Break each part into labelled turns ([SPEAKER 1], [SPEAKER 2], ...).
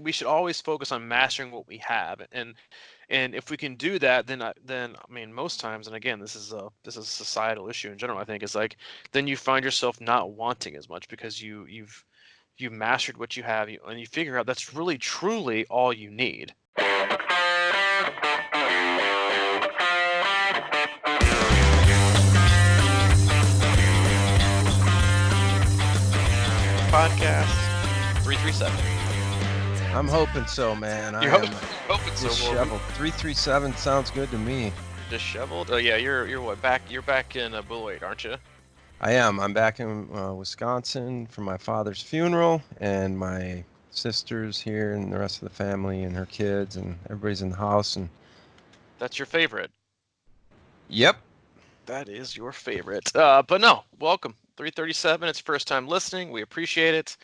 [SPEAKER 1] we should always focus on mastering what we have, and if we can do that, then I mean, most times, and again, this is a societal issue in general, I think, is like then you find yourself not wanting as much because you've mastered what you have, and you figure out that's really truly all you need. Podcast 337.
[SPEAKER 2] I'm hoping so, man.
[SPEAKER 1] You're hoping so.
[SPEAKER 2] Disheveled. 337 sounds good to me.
[SPEAKER 1] Disheveled? Oh yeah, you're what, back? You're back in Beloit, aren't you?
[SPEAKER 2] I am. I'm back in Wisconsin for my father's funeral, and my sister's here, and the rest of the family, and her kids, and everybody's in the house. And
[SPEAKER 1] That's your favorite.
[SPEAKER 2] yep.
[SPEAKER 1] That is your favorite. But no, welcome. 337. It's first time listening. We appreciate it.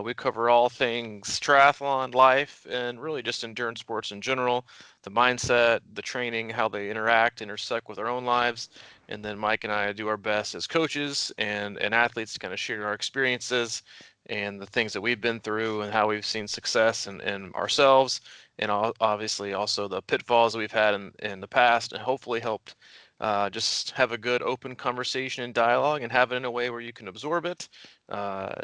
[SPEAKER 1] We cover all things triathlon, life, and really just endurance sports in general. The mindset, the training, how they intersect with our own lives. And then Mike and I do our best as coaches and athletes to kind of share our experiences and the things that we've been through and how we've seen success in ourselves. And obviously also the pitfalls that we've had in the past, and hopefully helped just have a good open conversation and dialogue, and have it in a way where you can absorb it,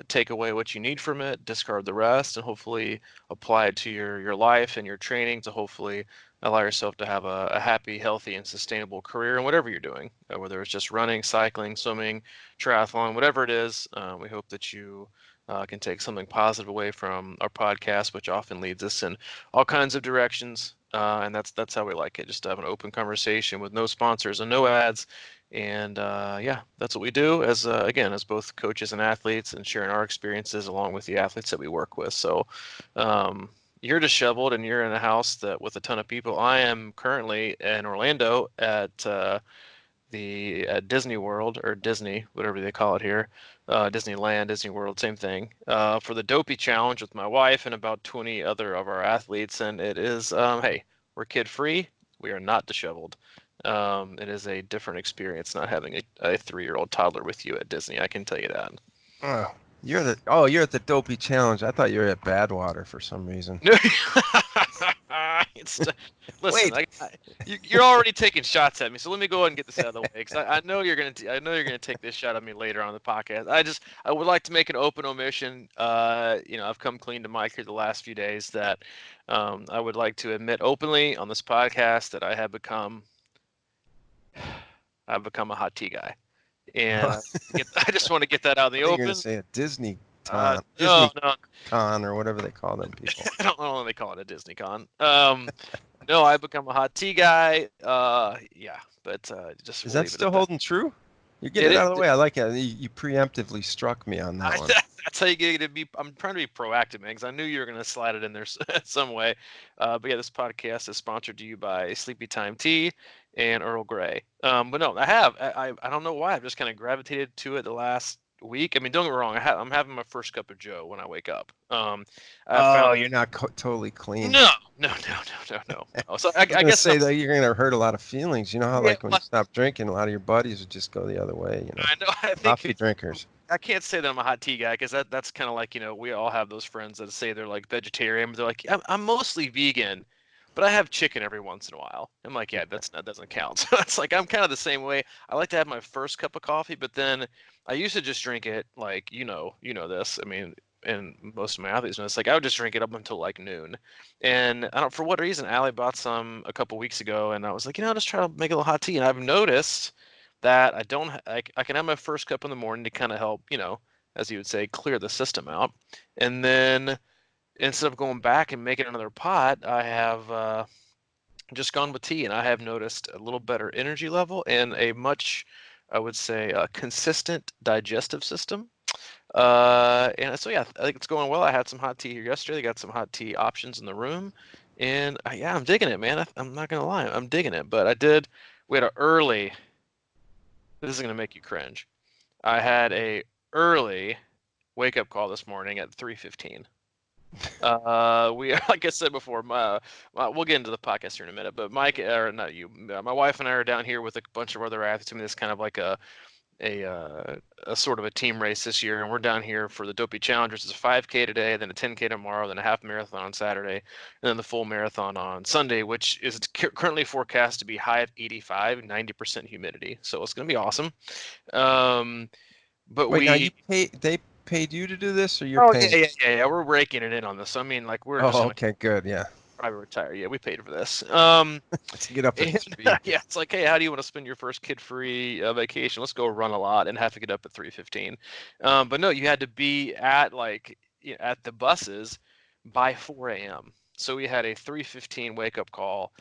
[SPEAKER 1] take away what you need from it, discard the rest, and hopefully apply it to your life and your training to hopefully allow yourself to have a happy, healthy, and sustainable career in whatever you're doing, whether it's just running, cycling, swimming, triathlon, whatever it is. We hope that you can take something positive away from our podcast, which often leads us in all kinds of directions. And that's how we like it, just to have an open conversation with no sponsors and no ads. And yeah, that's what we do as again, as both coaches and athletes, and sharing our experiences along with the athletes that we work with. So you're disheveled and you're in a house that with a ton of people. I am currently in Orlando at Disney World, or Disney, whatever they call it here, Disneyland, Disney World, same thing, for the Dopey Challenge with my wife and about 20 other of our athletes. And it is, hey, we're kid free. We are not disheveled. It is a different experience not having a 3-year-old toddler with you at Disney. I can tell you that.
[SPEAKER 2] Oh, you're at the Dopey Challenge. I thought you were at Badwater for some reason.
[SPEAKER 1] Listen,
[SPEAKER 2] Wait.
[SPEAKER 1] You're already taking shots at me, so let me go ahead and get this out of the way, because I know you're gonna take this shot at me later on the podcast. I would like to make an open omission. I've come clean to Mike here the last few days that I would like to admit openly on this podcast that I've become a hot tea guy, and I just want to get that out in the open.
[SPEAKER 2] You're gonna say a Disney
[SPEAKER 1] No.
[SPEAKER 2] Con or whatever they call them people.
[SPEAKER 1] I don't know when they call it a Disney Con. No, I've become a hot tea guy. Yeah, but just
[SPEAKER 2] is that still holding true? You get it out of the way. I like it. You preemptively struck me on that one.
[SPEAKER 1] That's how you get to be. I'm trying to be proactive, man, because I knew you were going to slide it in there some way. But yeah, this podcast is sponsored to you by Sleepy Time Tea and Earl Grey. But no, I don't know why. I've just kind of gravitated to it the last week. I mean, don't get me wrong. I'm having my first cup of Joe when I wake up.
[SPEAKER 2] You're not totally clean.
[SPEAKER 1] No. So I guess
[SPEAKER 2] say that you're gonna hurt a lot of feelings. You know how when you stop drinking, a lot of your buddies would just go the other way. You know,
[SPEAKER 1] I know. I think
[SPEAKER 2] coffee drinkers.
[SPEAKER 1] I can't say that I'm a hot tea guy, because that's kind of like, we all have those friends that say they're like vegetarian, but they're like, I'm mostly vegan, but I have chicken every once in a while. I'm like, yeah, that doesn't count. So it's like I'm kind of the same way. I like to have my first cup of coffee, but then I used to just drink it like this. I mean, and most of my athletes know it's like I would just drink it up until like noon. And I don't, for what reason, Allie bought some a couple weeks ago, and I was like, just try to make a little hot tea. And I've noticed that I can have my first cup in the morning to kind of help, as you would say, clear the system out. And then instead of going back and making another pot, I have just gone with tea, and I have noticed a little better energy level and a much, I would say, consistent digestive system. And so yeah, I think it's going well. I had some hot tea here yesterday. They got some hot tea options in the room, and yeah, I'm digging it, man. I'm not gonna lie, I'm digging it. But we had an early. This is gonna make you cringe. I had a early wake up call this morning at 3:15. We, like I said before, we'll get into the podcast here in a minute, but Mike, or not you, my wife and I are down here with a bunch of other athletes. I mean, it's kind of like a a sort of a team race this year, and we're down here for the Dopey Challengers. It's a 5K today, then a 10K tomorrow, then a half marathon on Saturday, and then the full marathon on Sunday, which is currently forecast to be high of 85, 90% humidity. So it's going to be awesome. But
[SPEAKER 2] Wait, now they paid you to do this, or you're
[SPEAKER 1] oh
[SPEAKER 2] paying?
[SPEAKER 1] yeah, we're raking it in on this. I mean, like we're just
[SPEAKER 2] Oh,
[SPEAKER 1] gonna
[SPEAKER 2] okay, good, yeah.
[SPEAKER 1] probably retire. Yeah, we paid for this.
[SPEAKER 2] To get up at
[SPEAKER 1] And
[SPEAKER 2] 3.
[SPEAKER 1] yeah, it's like, hey, how do you want to spend your first kid-free vacation? Let's go run a lot and have to get up at 3:15. But no, you had to be at like at the buses by 4 a.m. So we had a 3:15 wake-up call,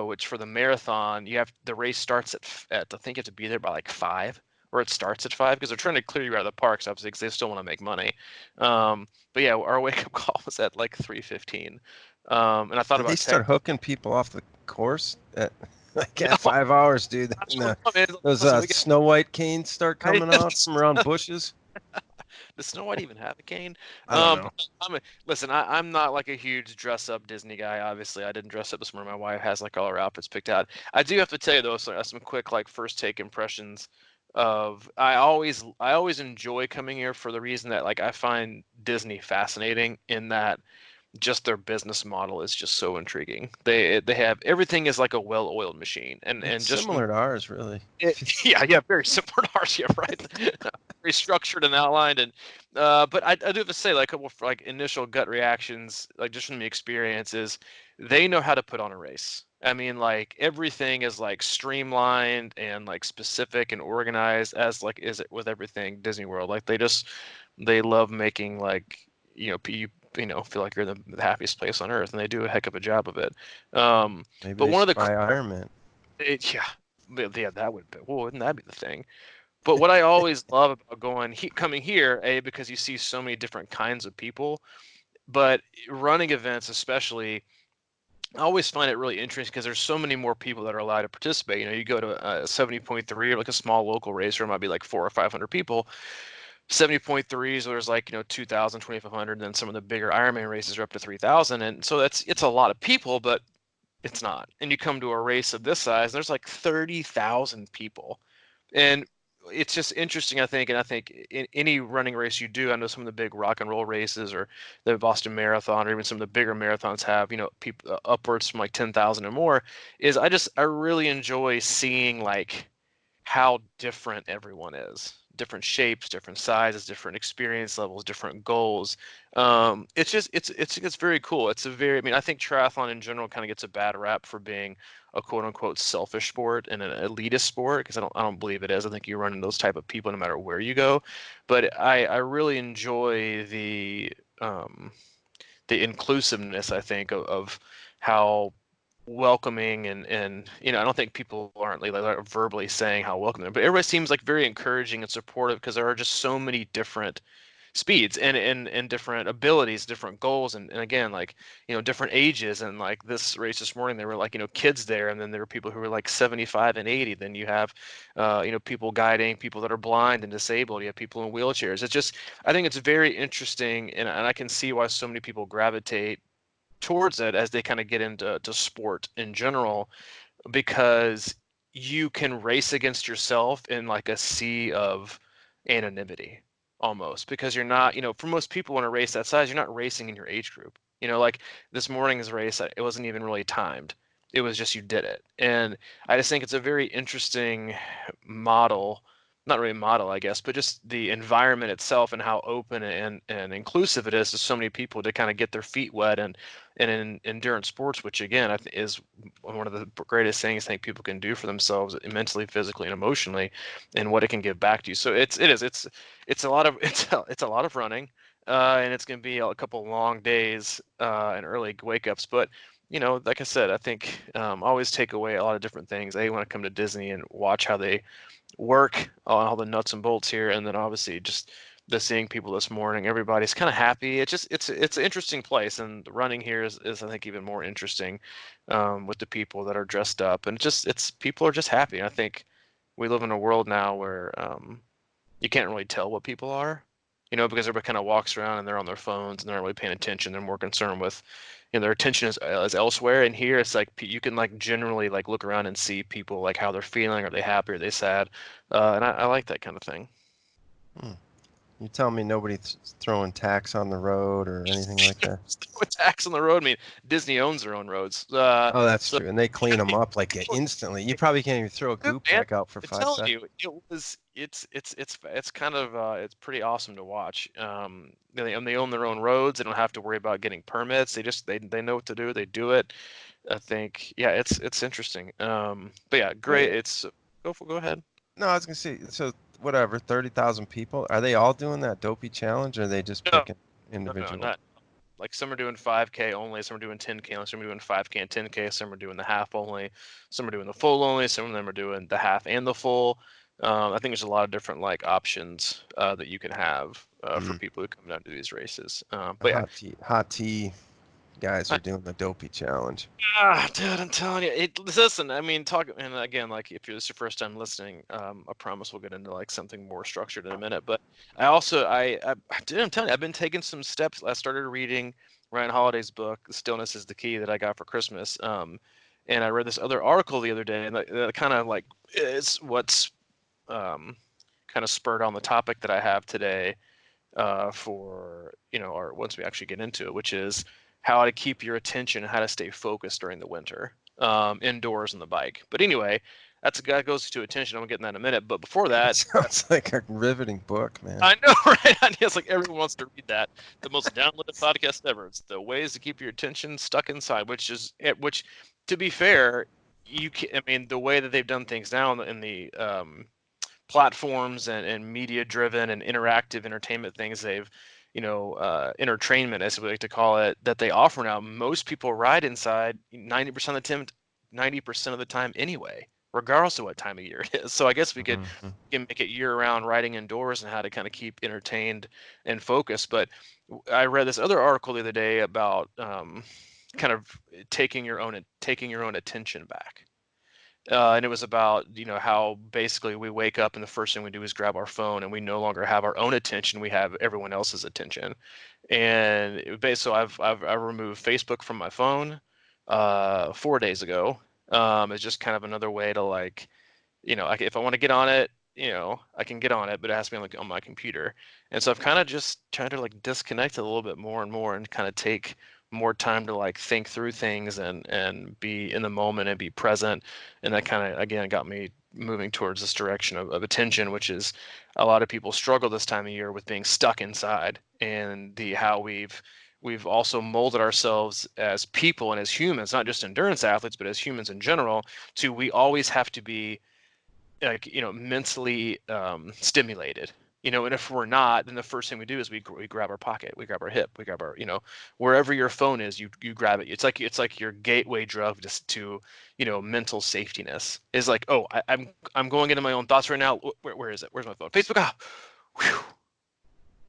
[SPEAKER 1] which for the marathon, the race starts at I think you have to be there by like 5, or it starts at 5 because they're trying to clear you out of the parks, obviously, because they still want to make money. But yeah, our wake-up call was at like 3:15. And I thought
[SPEAKER 2] Did they
[SPEAKER 1] about
[SPEAKER 2] start
[SPEAKER 1] tech.
[SPEAKER 2] hooking people off the course at like
[SPEAKER 1] No,
[SPEAKER 2] at 5 hours, dude?
[SPEAKER 1] I
[SPEAKER 2] And,
[SPEAKER 1] don't know, man.
[SPEAKER 2] those
[SPEAKER 1] Listen, we get
[SPEAKER 2] Snow White canes start
[SPEAKER 1] I,
[SPEAKER 2] coming out from around bushes.
[SPEAKER 1] does Snow White even have a cane?
[SPEAKER 2] I don't know.
[SPEAKER 1] Listen, I'm not like a huge dress up Disney guy. Obviously, I didn't dress up this morning. My wife has like all her outfits picked out. I do have to tell you though, some quick like first take impressions of I always enjoy coming here for the reason that like I find Disney fascinating in that just their business model is just so intriguing. They have everything is like a well-oiled machine,
[SPEAKER 2] It's
[SPEAKER 1] and just
[SPEAKER 2] similar to ours, really.
[SPEAKER 1] yeah, very similar to ours, yeah, right. Very structured and outlined, and but I do have to say, like, a couple of, like initial gut reactions, like just from the experience, is they know how to put on a race. I mean, like everything is like streamlined and like specific and organized, as like is it with everything Disney World. Like they love making like feel like you're in the happiest place on earth, and they do a heck of a job of it.
[SPEAKER 2] Maybe
[SPEAKER 1] But
[SPEAKER 2] they
[SPEAKER 1] one of
[SPEAKER 2] should
[SPEAKER 1] the
[SPEAKER 2] buy Iron Man.
[SPEAKER 1] yeah, yeah, that would be, well, wouldn't that be the thing? But what I always love about coming here, because you see so many different kinds of people, but running events especially, I always find it really interesting because there's so many more people that are allowed to participate. You go to a 70.3 or like a small local race where it might be like 400 or 500 people. 70.3s, there's like 2,000, 2,500, then some of the bigger Ironman races are up to 3,000, and so it's a lot of people, but it's not. And you come to a race of this size, and there's like 30,000 people. And it's just interesting, I think. And I think in any running race you do, I know some of the big rock and roll races or the Boston Marathon or even some of the bigger marathons have, people upwards from like 10,000 or more, is I really enjoy seeing like how different everyone is. Different shapes, different sizes, different experience levels, different goals. It's very cool. I mean, I think triathlon in general kind of gets a bad rap for being a quote unquote selfish sport and an elitist sport, because I don't believe it is. I think you run into those type of people no matter where you go. But I really enjoy um, the inclusiveness, I think, of how welcoming, and I don't think people aren't like verbally saying how welcoming, but everybody seems like very encouraging and supportive because there are just so many different speeds and different abilities, different goals, and again, like different ages. And like this race this morning, there were like kids there, and then there were people who were like 75 and 80. Then you have people guiding people that are blind and disabled. You have people in wheelchairs. I think it's very interesting, and I can see why so many people gravitate towards it as they kind of get into sport in general, because you can race against yourself in like a sea of anonymity almost, because you're not, for most people in a race that size, you're not racing in your age group. Like this morning's race, it wasn't even really timed. It was just you did it. And I just think it's a very interesting model, not really model, I guess, but just the environment itself and how open and inclusive it is to so many people to kind of get their feet wet. And in endurance sports, which again I think is one of the greatest things I think people can do for themselves mentally, physically, and emotionally, and what it can give back to you. So it's a lot of it's a lot of running, and it's going to be a couple long days and early wake ups. But like I said, I think always take away a lot of different things. I want to come to Disney and watch how they work on all the nuts and bolts here, and then obviously just the seeing people this morning, everybody's kind of happy. It's an interesting place, and running here is I think even more interesting with the people that are dressed up, and it's people are just happy. And I think we live in a world now where you can't really tell what people are. because everybody kind of walks around and they're on their phones and they're not really paying attention. They're more concerned with, their attention is elsewhere. And here it's like you can like generally like look around and see people like how they're feeling. Are they happy? Are they sad? And I like that kind of thing.
[SPEAKER 2] Hmm. You tell me nobody's throwing tacks on the road or anything like that?
[SPEAKER 1] With tax on the road, I mean, Disney owns their own roads.
[SPEAKER 2] Oh, that's
[SPEAKER 1] So
[SPEAKER 2] true. And they clean them up like instantly. You probably can't even throw a
[SPEAKER 1] good,
[SPEAKER 2] goop
[SPEAKER 1] man.
[SPEAKER 2] pack out for
[SPEAKER 1] I'm
[SPEAKER 2] 5 seconds.
[SPEAKER 1] telling you, it's kind of it's pretty awesome to watch. They own their own roads. They don't have to worry about getting permits. They know what to do. They do it. I think, yeah, it's interesting. But yeah, great.
[SPEAKER 2] Wait,
[SPEAKER 1] It's go ahead.
[SPEAKER 2] no, I was gonna say, so whatever, 30,000 people, are they all doing that Dopey challenge, or are they just
[SPEAKER 1] No,
[SPEAKER 2] picking
[SPEAKER 1] no,
[SPEAKER 2] individual?
[SPEAKER 1] not like some are doing 5K only, some are doing 10K only, some are doing 5K and 10K, some are doing the half only, some are doing the full only, some of them are doing the half and the full. I think there's a lot of different like options that you can have for
[SPEAKER 2] Mm.
[SPEAKER 1] people who come down to these races.
[SPEAKER 2] The
[SPEAKER 1] But yeah,
[SPEAKER 2] hot tea guys are doing the Dopey challenge.
[SPEAKER 1] dude, I'm telling you, listen, I mean, talk, and again, like if this is your first time listening, I promise we'll get into like something more structured in a minute. But dude, I'm telling you, I've been taking some steps. I started reading Ryan Holiday's book, "Stillness is the Key," that I got for Christmas. And I read this other article the other day, and that kind of like is what's kind of spurred on the topic that I have today for or once we actually get into it, which is how to keep your attention and how to stay focused during the winter, indoors on the bike. But anyway, that goes to attention. I'm getting that in a minute. But before
[SPEAKER 2] It
[SPEAKER 1] that,
[SPEAKER 2] sounds like a riveting book, man.
[SPEAKER 1] I know, right? It's like everyone wants to read that. The most downloaded podcast ever. It's the ways to keep your attention stuck inside, which, to be fair, you can. I mean, the way that they've done things now in the platforms and media driven and interactive entertainment things they've entertainment as we like to call it that they offer now, most people ride inside 90% of the time 90% of the time anyway, regardless of what time of year it is. So I guess
[SPEAKER 2] Hmm.
[SPEAKER 1] we can make it year round riding indoors and how to kind of keep entertained and focused. But I read this other article the other day about kind of taking your own attention back, and it was about how basically we wake up and the first thing we do is grab our phone and we no longer have our own attention, we have everyone else's attention. And so I removed Facebook from my phone 4 days ago. It's just kind of another way to like, if I want to get on it, I can get on it, but it has to be on my computer. And so I've kind of just tried to like disconnect a little bit more and more and kind of take more time to like think through things and be in the moment and be present. And that kind of again got me moving towards this direction of attention, which is a lot of people struggle this time of year with being stuck inside, and the how we've also molded ourselves as people and as humans, not just endurance athletes, but as humans in general, to we always have to be like mentally stimulated. And if we're not, then the first thing we do is we grab our pocket, we grab our hip, we grab our wherever your phone is, you grab it. It's like your gateway drug just to mental safetiness is like, oh, I'm going into my own thoughts right now. Where is it? Where's my phone? Facebook. Ah, whew,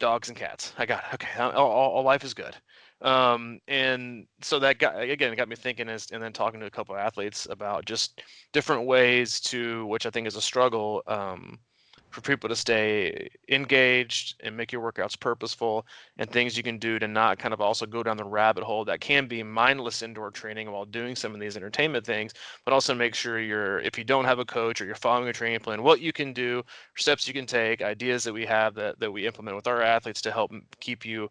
[SPEAKER 1] dogs and cats. I got it. Okay, all life is good. And so that got me thinking, and then talking to a couple of athletes about just different ways to, which I think is a struggle, for people to stay engaged and make your workouts purposeful, and things you can do to not kind of also go down the rabbit hole that can be mindless indoor training while doing some of these entertainment things, but also make sure if you don't have a coach or you're following a training plan, what you can do, steps you can take, ideas that we have that we implement with our athletes to help keep you,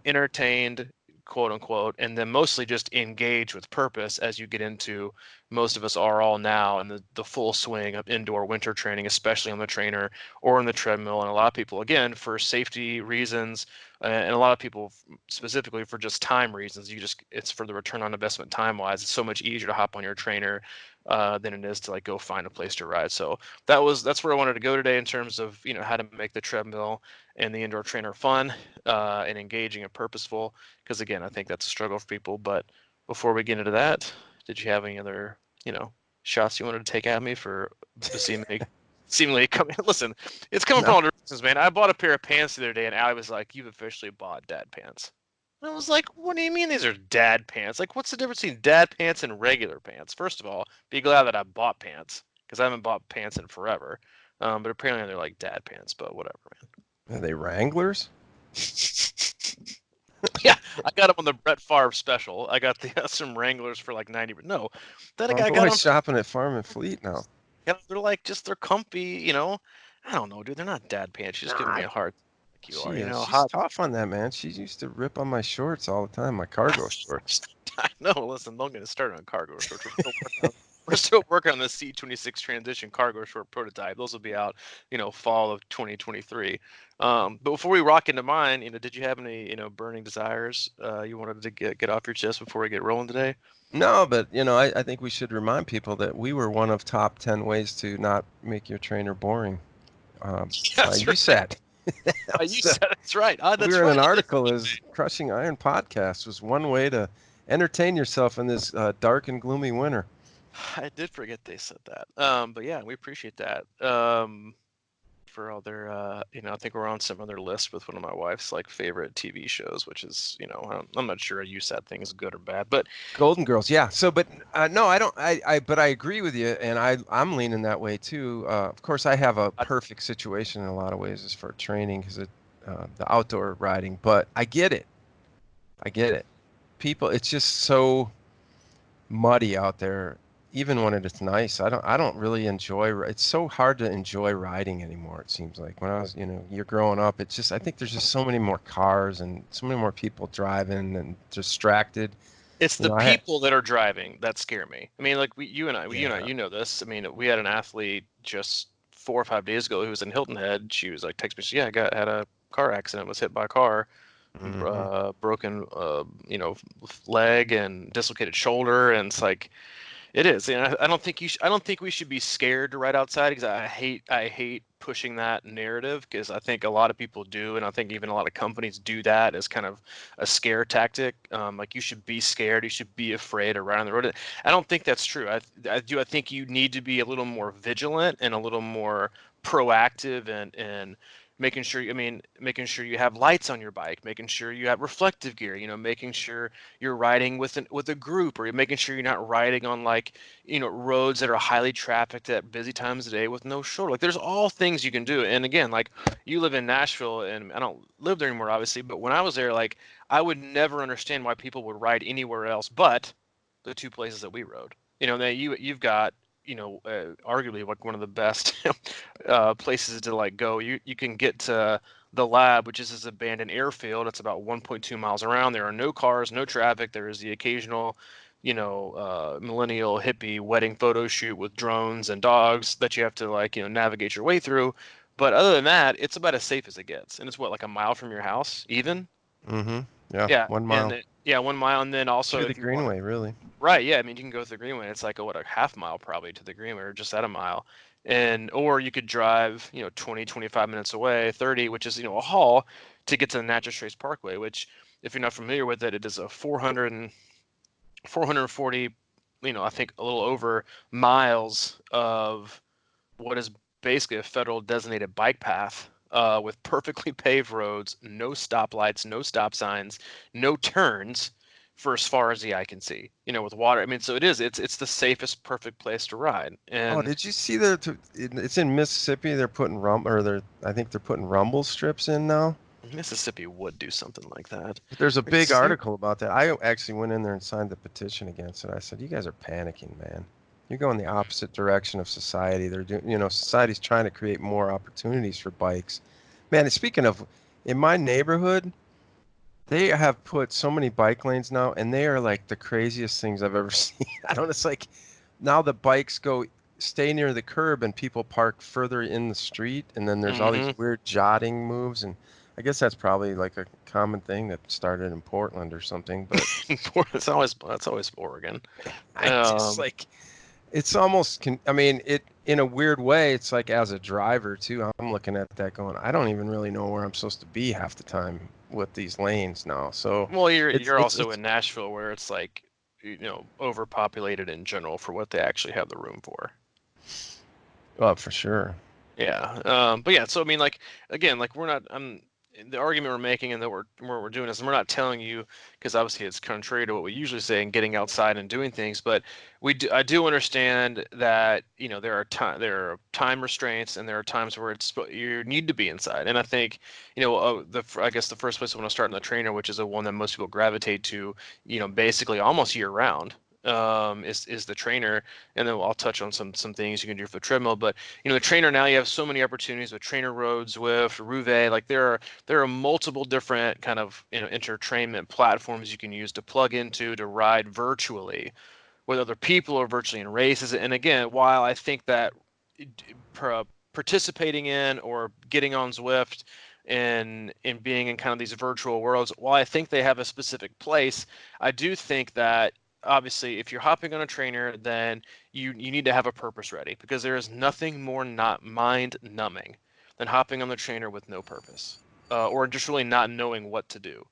[SPEAKER 1] entertained, quote unquote, and then mostly just engage with purpose as you get into, most of us are all now in the full swing of indoor winter training, especially on the trainer or in the treadmill. And a lot of people, again, for safety reasons, and a lot of people specifically for just time reasons, it's for the return on investment time wise. It's so much easier to hop on your trainer than it is to like go find a place to ride. So that's where I wanted to go today in terms of how to make the treadmill and the indoor trainer fun and engaging and purposeful. Because again, I think that's a struggle for people. But before we get into that, did you have any other shots you wanted to take at me for seemingly coming? Listen, it's coming from
[SPEAKER 2] No,
[SPEAKER 1] all directions, man. I bought a pair of pants the other day, and Allie was like, "You've officially bought dad pants." And I was like, "What do you mean these are dad pants? Like, what's the difference between dad pants and regular pants?" First of all, be glad that I bought pants because I haven't bought pants in forever. But apparently they're like dad pants, but whatever, man.
[SPEAKER 2] are they Wranglers?
[SPEAKER 1] Yeah, I got them on the Brett Favre special. I got the some Wranglers for like 90. No, then
[SPEAKER 2] My
[SPEAKER 1] I got
[SPEAKER 2] boy's
[SPEAKER 1] them.
[SPEAKER 2] shopping at Farm and Fleet now.
[SPEAKER 1] You know, they're like they're comfy. I don't know, dude. They're not dad pants. You're just giving
[SPEAKER 2] Nah,
[SPEAKER 1] me a hard like you
[SPEAKER 2] she
[SPEAKER 1] are.
[SPEAKER 2] is. She's
[SPEAKER 1] Hot.
[SPEAKER 2] tough on that, man. She used to rip on my shorts all the time, my cargo shorts.
[SPEAKER 1] I know. Listen, don't get us started on cargo shorts. We're still working on the C26 transition cargo short prototype. Those will be out, fall of 2023. But before we rock into mine, did you have any, burning desires you wanted to get off your chest before we get rolling today?
[SPEAKER 2] No, but I think we should remind people that we were one of top 10 ways to not make your trainer boring. By
[SPEAKER 1] That's
[SPEAKER 2] you
[SPEAKER 1] right.
[SPEAKER 2] said.
[SPEAKER 1] You said it's right.
[SPEAKER 2] We
[SPEAKER 1] That's
[SPEAKER 2] were in
[SPEAKER 1] right.
[SPEAKER 2] an
[SPEAKER 1] I did
[SPEAKER 2] article
[SPEAKER 1] forget
[SPEAKER 2] as Crushing Iron podcast was one way to entertain yourself in this dark and gloomy winter.
[SPEAKER 1] I did forget they said that. But yeah, we appreciate that. For all their, I think we're on some other list with one of my wife's like favorite TV shows, which is, I'm not sure a USAT thing is good or bad, but
[SPEAKER 2] Golden Girls, yeah. So, but no, I don't. But I agree with you, and I'm leaning that way too. Of course, I have a perfect situation in a lot of ways as for training because the outdoor riding. But I get it. I get it. People, it's just so muddy out there, even when it's nice. I don't really enjoy. It's so hard to enjoy riding anymore. It seems like when I was, you're growing up. It's just I think there's just so many more cars and so many more people driving and distracted.
[SPEAKER 1] it's the
[SPEAKER 2] I had,
[SPEAKER 1] people that are driving that scare me. I mean, like
[SPEAKER 2] yeah.
[SPEAKER 1] you know this. I mean, we had an athlete just 4 or 5 days ago who was in Hilton Head. She was like, text me, she, yeah, had a car accident, was hit by a car,
[SPEAKER 2] Hmm.
[SPEAKER 1] broken, leg and dislocated shoulder, and it's like, it is. I don't think I don't think we should be scared to ride outside because I hate pushing that narrative because I think a lot of people do, and I think even a lot of companies do that as kind of a scare tactic. Like you should be scared, you should be afraid of riding on the road. I don't think that's true. I think you need to be a little more vigilant and a little more proactive and making sure you have lights on your bike, making sure you have reflective gear, making sure you're riding with a group, or you're making sure you're not riding on like roads that are highly trafficked at busy times of day with no shoulder. Like there's all things you can do. And again, like you live in Nashville, and I don't live there anymore, obviously, but when I was there, like I would never understand why people would ride anywhere else but the two places that we rode. That you've got arguably like one of the best places to like go. You can get to the lab, which is this abandoned airfield. It's about 1.2 miles around. There are no cars, no traffic. There is the occasional, millennial hippie wedding photo shoot with drones and dogs that you have to like, navigate your way through. But other than that, it's about as safe as it gets. And it's what, like a mile from your house, even?
[SPEAKER 2] Hmm. Yeah,
[SPEAKER 1] Yeah.
[SPEAKER 2] 1 mile
[SPEAKER 1] Yeah, 1 mile. And then also
[SPEAKER 2] through the
[SPEAKER 1] if you want to,
[SPEAKER 2] Greenway, really.
[SPEAKER 1] right, yeah, I mean, you can go through the Greenway. It's like a half mile probably to the Greenway, or just at a mile. Or you could drive, 20, 25 minutes away, 30, which is, a haul to get to the Natchez Trace Parkway, which if you're not familiar with it, it is a 440, I think a little over miles of what is basically a federal designated bike path with perfectly paved roads, no stoplights, no stop signs, no turns for as far as the eye can see. With water. I mean, so it's the safest, perfect place to ride.
[SPEAKER 2] Oh,
[SPEAKER 1] And
[SPEAKER 2] did you see it's in Mississippi. They're putting I think they're putting rumble strips in now.
[SPEAKER 1] Mississippi would do something like that.
[SPEAKER 2] There's a
[SPEAKER 1] Are you
[SPEAKER 2] big
[SPEAKER 1] serious?
[SPEAKER 2] article about that. I actually went in there and signed the petition against it. I said, "You guys are panicking, man. You're going the opposite direction of society. They're doing, society's trying to create more opportunities for bikes." Man, and speaking of, in my neighborhood, they have put so many bike lanes now, and they are like the craziest things I've ever seen. I don't. It's like now the bikes stay near the curb, and people park further in the street, and then there's all these
[SPEAKER 1] Mm-hmm.
[SPEAKER 2] weird jotting moves, and I guess that's probably like a common thing that started in Portland or something. But
[SPEAKER 1] That's always Oregon.
[SPEAKER 2] I just
[SPEAKER 1] Um,
[SPEAKER 2] like it's almost I mean it in a weird way. It's like as a driver too. I'm looking at that going, I don't even really know where I'm supposed to be half the time with these lanes now. So
[SPEAKER 1] well, you're
[SPEAKER 2] it's
[SPEAKER 1] you're
[SPEAKER 2] it's
[SPEAKER 1] also
[SPEAKER 2] it's
[SPEAKER 1] in Nashville where it's like overpopulated in general for what they actually have the room for.
[SPEAKER 2] well for sure.
[SPEAKER 1] Yeah. But yeah, so I mean, like again, like we're not. the argument we're making and that what we're doing is we're not telling you, because obviously it's contrary to what we usually say in getting outside and doing things, but I do understand that there are time restraints and there are times where you need to be inside. And I think I guess the first place I want to start in the trainer, which is the one that most people gravitate to, basically almost year round, is the trainer. And then I'll touch on some things you can do for the treadmill. But the trainer, now you have so many opportunities with trainer roads, Zwift, Ruve. Like there are multiple different kind of entertainment platforms you can use to plug into to ride virtually with other people or virtually in races. And again, while I think that participating in or getting on Zwift and being in kind of these virtual worlds, while I think they have a specific place, I do think that obviously if you're hopping on a trainer, then you need to have a purpose ready, because there is nothing more not mind numbing than hopping on the trainer with no purpose, or just really not knowing what to do.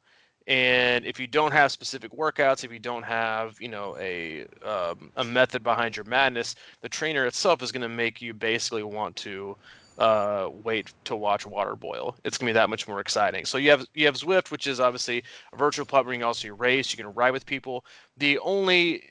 [SPEAKER 1] And if you don't have specific workouts, if you don't have, a method behind your madness, the trainer itself is going to make you basically want to wait to watch water boil. It's going to be that much more exciting. So you have Zwift, which is obviously a virtual platform. You can also race. You can ride with people. The only,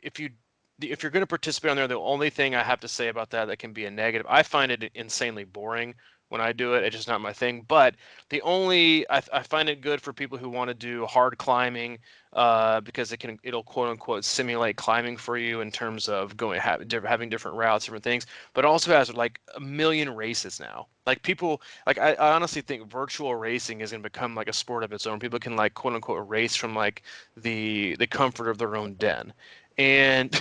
[SPEAKER 1] if you're going to participate on there, the only thing I have to say about that can be a negative, I find it insanely boring when I do it. It's just not my thing. But I find it good for people who want to do hard climbing, because it'll quote unquote simulate climbing for you in terms of having different routes, different things. But it also has like a million races now. Like people, like I honestly think virtual racing is going to become like a sport of its own. People can like quote unquote race from like the comfort of their own den. And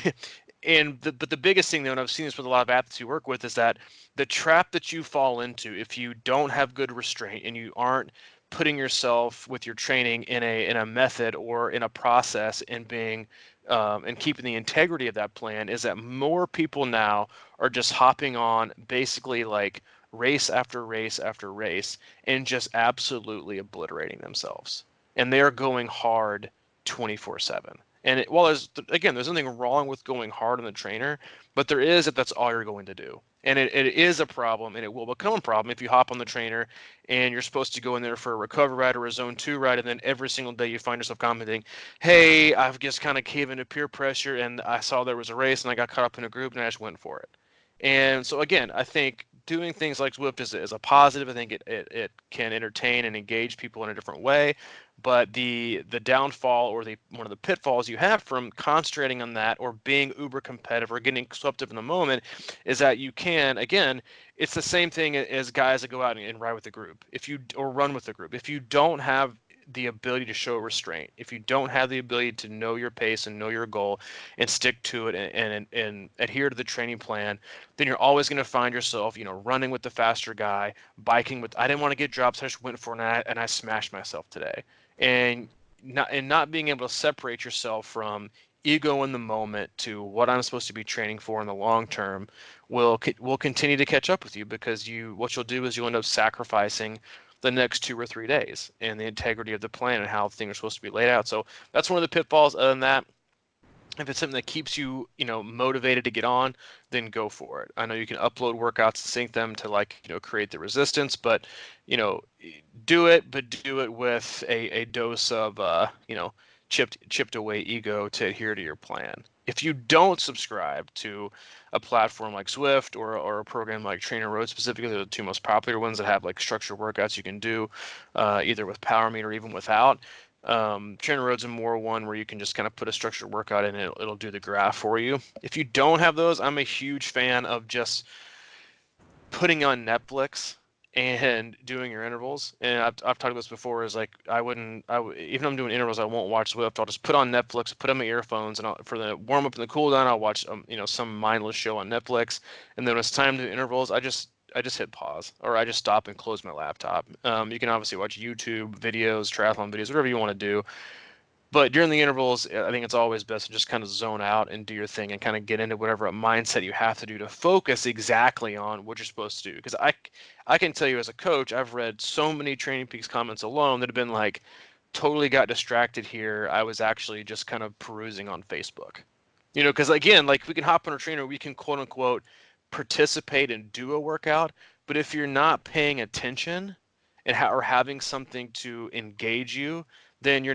[SPEAKER 1] but the biggest thing though, and I've seen this with a lot of athletes who work with, is that the trap that you fall into if you don't have good restraint and you aren't putting yourself with your training in a method or in a process and being and keeping the integrity of that plan, is that more people now are just hopping on basically like race after race after race and just absolutely obliterating themselves, and they are going hard 24/7. And well, there's nothing wrong with going hard on the trainer, but there is if that's all you're going to do. And it is a problem, and it will become a problem if you hop on the trainer and you're supposed to go in there for a recovery ride or a zone 2 ride, and then every single day you find yourself commenting, hey, I've just kind of caved into peer pressure and I saw there was a race and I got caught up in a group and I just went for it. And so again, I think doing things like Zwift is a positive. I think it can entertain and engage people in a different way. But the downfall, or the one of the pitfalls you have from concentrating on that or being uber competitive or getting swept up in the moment, is that you can, again, it's the same thing as guys that go out and ride with the group, or run with the group. If you don't have the ability to show restraint, if you don't have the ability to know your pace and know your goal and stick to it and adhere to the training plan, then you're always going to find yourself, running with the faster guy, biking with, I didn't want to get drops, I just went for it, and I smashed myself today. And not being able to separate yourself from ego in the moment to what I'm supposed to be training for in the long term will continue to catch up with you, because what you'll do is you'll end up sacrificing the next 2 or 3 days and the integrity of the plan and how things are supposed to be laid out. So that's one of the pitfalls. Other than that, if it's something that keeps you, motivated to get on, then go for it. I know you can upload workouts and sync them to create the resistance, but, do it, but do it with a dose of, chipped away ego to adhere to your plan. If you don't subscribe to a platform like Zwift or a program like Trainer Road specifically, they're the two most popular ones that have like structured workouts you can do, either with Power Meter or even without. Trainer Road's a more one where you can just kind of put a structured workout in and it'll do the graph for you. If you don't have those, I'm a huge fan of just putting on Netflix and doing your intervals. And I've talked about this before, is like even if I'm doing intervals, I won't watch Swift. I'll just put on Netflix, put on my earphones, and for the warm up and the cool down, I'll watch some mindless show on Netflix. And then when it's time to do intervals, I just hit pause, or I just stop and close my laptop. You can obviously watch YouTube videos, triathlon videos, whatever you want to do. But during the intervals, I think it's always best to just kind of zone out and do your thing and kind of get into whatever mindset you have to do to focus exactly on what you're supposed to do. Because I can tell you as a coach, I've read so many Training Peaks comments alone that have been like, totally got distracted here. I was actually just kind of perusing on Facebook. Because again, like we can hop on a trainer, we can quote unquote participate and do a workout. But if you're not paying attention, and or having something to engage you, then you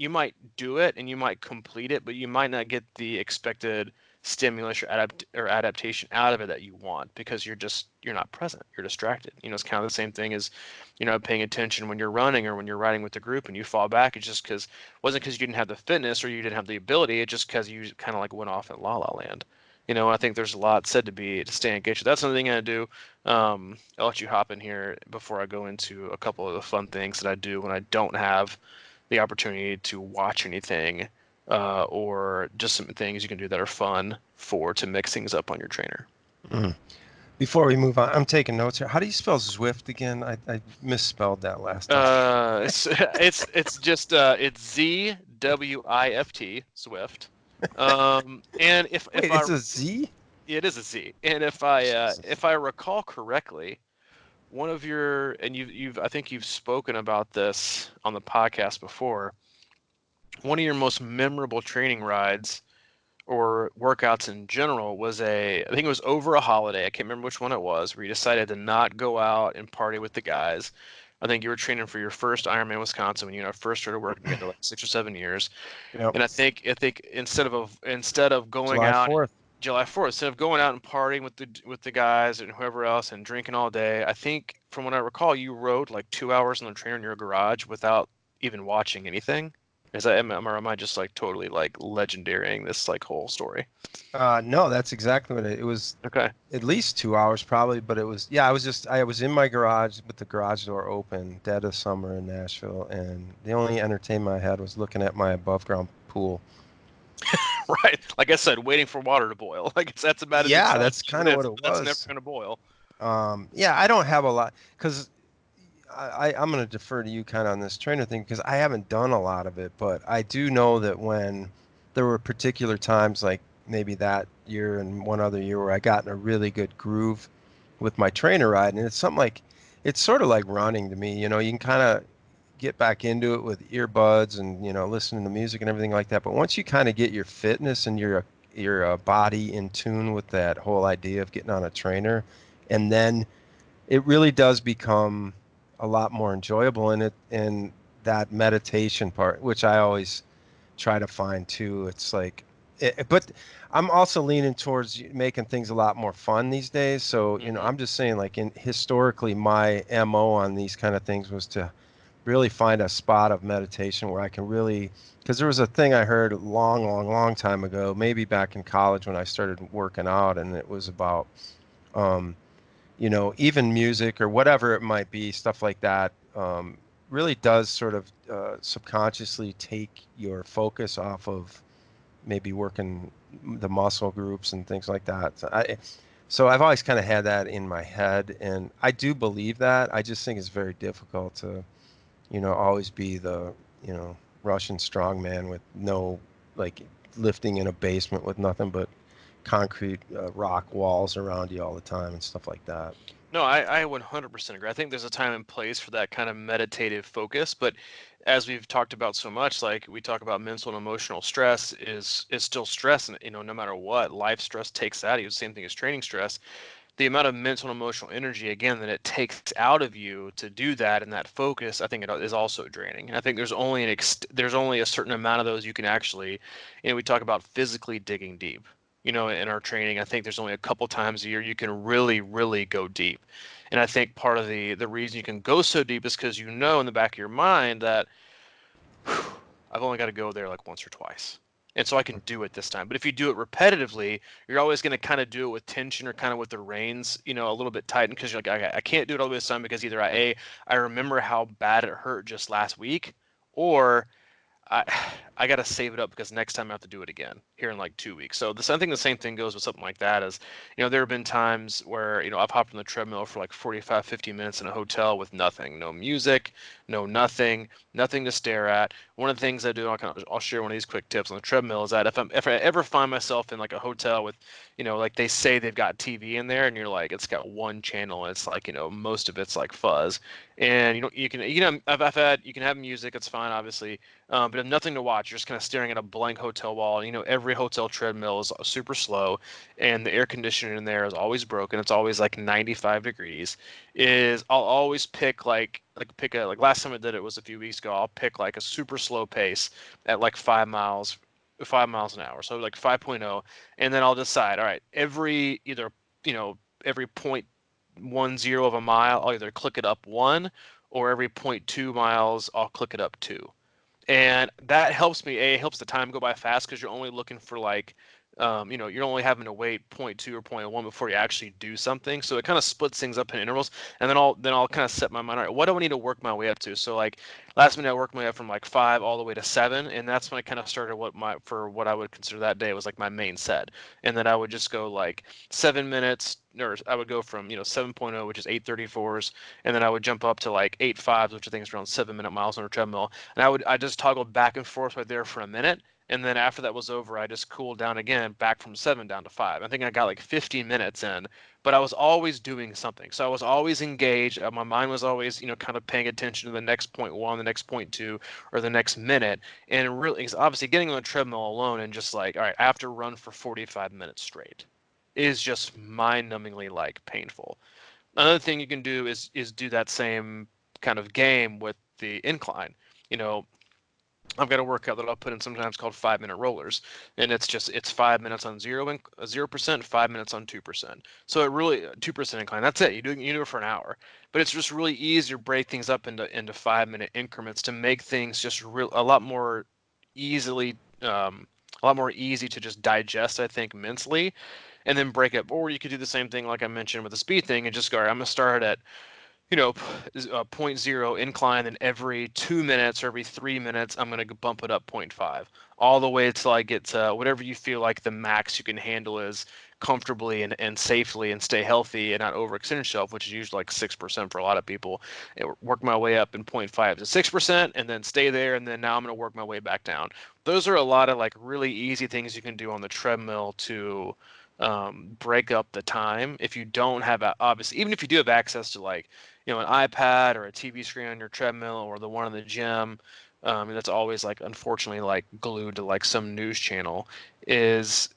[SPEAKER 1] might do it and you might complete it, but you might not get the expected stimulus or adaptation out of it that you want, because you're not present, you're distracted. It's kind of the same thing as paying attention when you're running or when you're riding with the group and you fall back. It's just because wasn't because you didn't have the fitness or you didn't have the ability. It's just because you kind of like went off in la la land. I think there's a lot said to stay engaged. So that's something I'm gonna do. I'll let you hop in here before I go into a couple of the fun things that I do when I don't have the opportunity to watch anything, or just some things you can do that are fun to mix things up on your trainer.
[SPEAKER 2] Mm. Before we move on, I'm taking notes here. How do you spell Zwift again? I misspelled that last time.
[SPEAKER 1] It's just it's ZWIFT, Zwift. And if
[SPEAKER 2] Wait,
[SPEAKER 1] I
[SPEAKER 2] it's a Z?
[SPEAKER 1] it is a Z, and
[SPEAKER 2] Jesus.
[SPEAKER 1] if I recall correctly, one of your and you've I think you've spoken about this on the podcast before. One of your most memorable training rides or workouts in general was I think it was over a holiday. I can't remember which one it was, where you decided to not go out and party with the guys. I think you were training for your first Ironman Wisconsin when you first started working together, like 6 or 7 years.
[SPEAKER 2] Yep.
[SPEAKER 1] And I think instead of going
[SPEAKER 2] July
[SPEAKER 1] out
[SPEAKER 2] 4th.
[SPEAKER 1] July 4th, instead of going out and partying with the guys and whoever else and drinking all day, I think from what I recall, you rode like 2 hours on the trainer in your garage without even watching anything. Am I just like totally like legendarying this like whole story?
[SPEAKER 2] No, that's exactly what it was.
[SPEAKER 1] Okay.
[SPEAKER 2] At least 2 hours probably, but it was, yeah, I was in my garage with the garage door open, dead of summer in Nashville, and the only entertainment I had was looking at my above ground pool.
[SPEAKER 1] Right. Like I said, waiting for water to boil. Like that's about as
[SPEAKER 2] Yeah,
[SPEAKER 1] exciting
[SPEAKER 2] that's
[SPEAKER 1] as it
[SPEAKER 2] kind of
[SPEAKER 1] is.
[SPEAKER 2] what it
[SPEAKER 1] That's never
[SPEAKER 2] was.
[SPEAKER 1] gonna boil.
[SPEAKER 2] Yeah, I don't have a lot because I'm going to defer to you kind of on this trainer thing because I haven't done a lot of it, but I do know that when there were particular times like maybe that year and one other year where I got in a really good groove with my trainer ride, and it's something like it's sort of like running to me. You can kind of get back into it with earbuds and listening to music and everything like that. But once you kind of get your fitness and your body in tune with that whole idea of getting on a trainer, and then it really does become a lot more enjoyable in it, and that meditation part, which I always try to find too. It's like but I'm also leaning towards making things a lot more fun these days. So
[SPEAKER 1] Hmm.
[SPEAKER 2] I'm just saying, like, historically my MO on these kind of things was to really find a spot of meditation where I can really, because there was a thing I heard a long, long, long time ago, maybe back in college when I started working out, and it was about um, even music or whatever it might be, stuff like that, really does sort of subconsciously take your focus off of maybe working the muscle groups and things like that. So I've always kind of had that in my head, and I do believe that. I just think it's very difficult to, always be the, Russian strongman with no, like, lifting in a basement with nothing but concrete rock walls around you all the time and stuff like that.
[SPEAKER 1] No, I 100% agree. I think there's a time and place for that kind of meditative focus, but as we've talked about so much, like we talk about mental and emotional stress is still stress, and no matter what, life stress takes that. It's the same thing as training stress. The amount of mental and emotional energy again that it takes out of you to do that and that focus, I think it is also draining. And I think there's only a certain amount of those you can actually, we talk about physically digging deep. In our training, I think there's only a couple times a year you can really, really go deep. And I think part of the reason you can go so deep is because in the back of your mind that I've only got to go there like once or twice. And so I can do it this time. But if you do it repetitively, you're always going to kind of do it with tension or kind of with the reins, a little bit tightened because you're like, I can't do it all this time because either I remember how bad it hurt just last week, or I I gotta save it up because next time I have to do it again here in like 2 weeks. So I think the same thing goes with something like that. Is there have been times where I've hopped on the treadmill for like 45, 50 minutes in a hotel with nothing, no music, no nothing, nothing to stare at. One of the things I do, I'll share one of these quick tips on the treadmill is that if I ever find myself in like a hotel with like they say they've got TV in there and you're like it's got one channel and it's like most of it's like fuzz, and you can have music, it's fine obviously, but if nothing to watch, watch. You're just kind of staring at a blank hotel wall. And, every hotel treadmill is super slow, and the air conditioner in there is always broken. It's always like 95 degrees. I'll always pick like last time I did it was a few weeks ago. I'll pick like a super slow pace at like 5 miles an hour. So like 5.0, and then I'll decide, all right, every 0.10 of a mile, I'll either click it up 1, or every 0.2 miles, I'll click it up 2. And that helps me. It helps the time go by fast because you're only looking for like, you're only having to wait 0.2 or 0.1 before you actually do something. So it kind of splits things up in intervals, and then I'll kind of set my mind. All right, what do I need to work my way up to? So like last minute, I worked my way up from like 5 all the way to 7, and that's when I kind of started what I would consider that day was like my main set, and then I would just go like 7 minutes. Or I would go from 7.0, which is 8:34s, and then I would jump up to like 8.5s, which I think is around 7-minute miles on a treadmill, and I just toggled back and forth right there for a minute, and then after that was over, I just cooled down again, back from 7 down to 5. I think I got like 15 minutes in, but I was always doing something, so I was always engaged. My mind was always kind of paying attention to the next point one, the next point two, or the next minute, and really, obviously, getting on the treadmill alone and just like, all right, I have to run for 45 minutes straight is just mind-numbingly like painful. Another thing you can do is do that same kind of game with the incline. You know, I've got a workout that I'll put in sometimes called 5-minute rollers, and it's 5 minutes on 0%, 5 minutes on 2%. So it really 2% incline. That's it. You do it for an hour, but it's just really easy to break things up into 5-minute increments to make things just a lot more easily. A lot more easy to just digest, I think, mentally, and then break up. Or you could do the same thing like I mentioned with the speed thing and just go, all right, I'm gonna start at point 0 incline, and every 2 minutes or every 3 minutes I'm gonna bump it up 0.5, all the way till I get to whatever you feel like the max you can handle is comfortably and safely and stay healthy and not overextend yourself, which is usually like 6% for a lot of people. Work my way up in 0.5 to 6% and then stay there, and then now I'm going to work my way back down. Those are a lot of like really easy things you can do on the treadmill to break up the time. If you don't have, obviously, even if you do have access to like an iPad or a TV screen on your treadmill or the one in the gym, and that's always like unfortunately like glued to like some news channel, is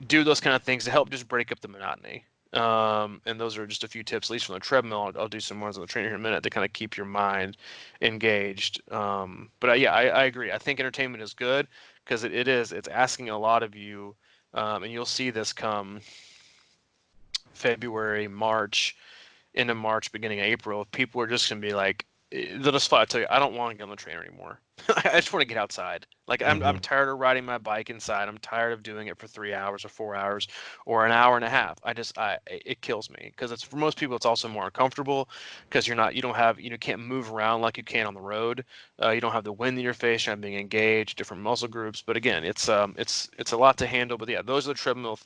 [SPEAKER 1] do those kind of things to help just break up the monotony. And those are just a few tips, at least from the treadmill. I'll do some ones on the trainer here in a minute to kind of keep your mind engaged. But yeah, I agree. I think entertainment is good because it's asking a lot of you, and you'll see this come February, March, into March, beginning of April. People are just gonna be like, they'll just flat tell you, I don't want to get on the trainer anymore. I just want to get outside. Like I'm
[SPEAKER 2] Hmm.
[SPEAKER 1] tired of riding my bike inside. I'm tired of doing it for 3 hours or 4 hours or an hour and a half. It kills me because it's for most people it's also more uncomfortable because you don't have can't move around like you can on the road. You don't have the wind in your face. You're not being engaged, different muscle groups. But again, it's a lot to handle. But yeah, those are the treadmill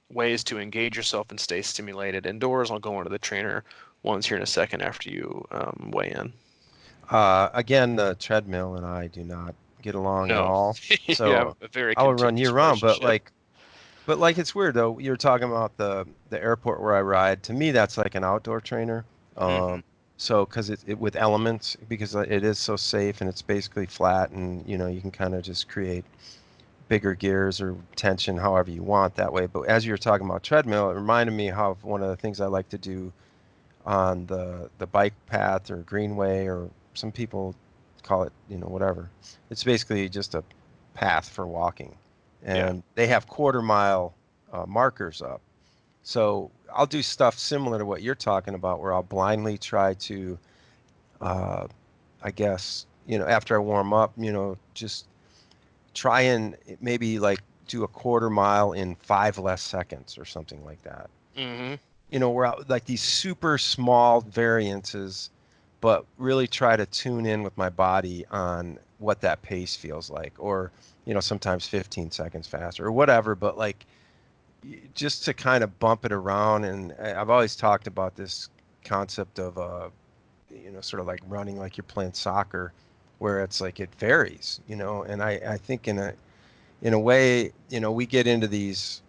[SPEAKER 1] ways to engage yourself and stay stimulated indoors. I'll go into the trainer ones here in a second after you weigh in.
[SPEAKER 2] Again, the treadmill and I do not get along at
[SPEAKER 1] No,
[SPEAKER 2] all.
[SPEAKER 1] you have
[SPEAKER 2] So
[SPEAKER 1] a very
[SPEAKER 2] I would run year
[SPEAKER 1] contentious
[SPEAKER 2] round,
[SPEAKER 1] relationship.
[SPEAKER 2] but like it's weird though. You're talking about the airport where I ride. To me, that's like an outdoor trainer.
[SPEAKER 1] Hmm.
[SPEAKER 2] So because it with elements because it is so safe and it's basically flat and you can kind of just create bigger gears or tension however you want that way. But as you were talking about treadmill, it reminded me of one of the things I like to do on the bike path or greenway, or some people call it whatever. It's basically just a path for walking,
[SPEAKER 1] Yeah.
[SPEAKER 2] and they have quarter mile markers up. So I'll do stuff similar to what you're talking about, where I'll blindly try to, uh, I guess, after I warm up, just try and maybe like do a quarter mile in 5 less seconds or something like that.
[SPEAKER 1] Hmm.
[SPEAKER 2] We're out like these super small variances, but really try to tune in with my body on what that pace feels like, or, sometimes 15 seconds faster or whatever, but like just to kind of bump it around. And I've always talked about this concept of, sort of like running like you're playing soccer, where it's like it varies, and I think in a way, we get into these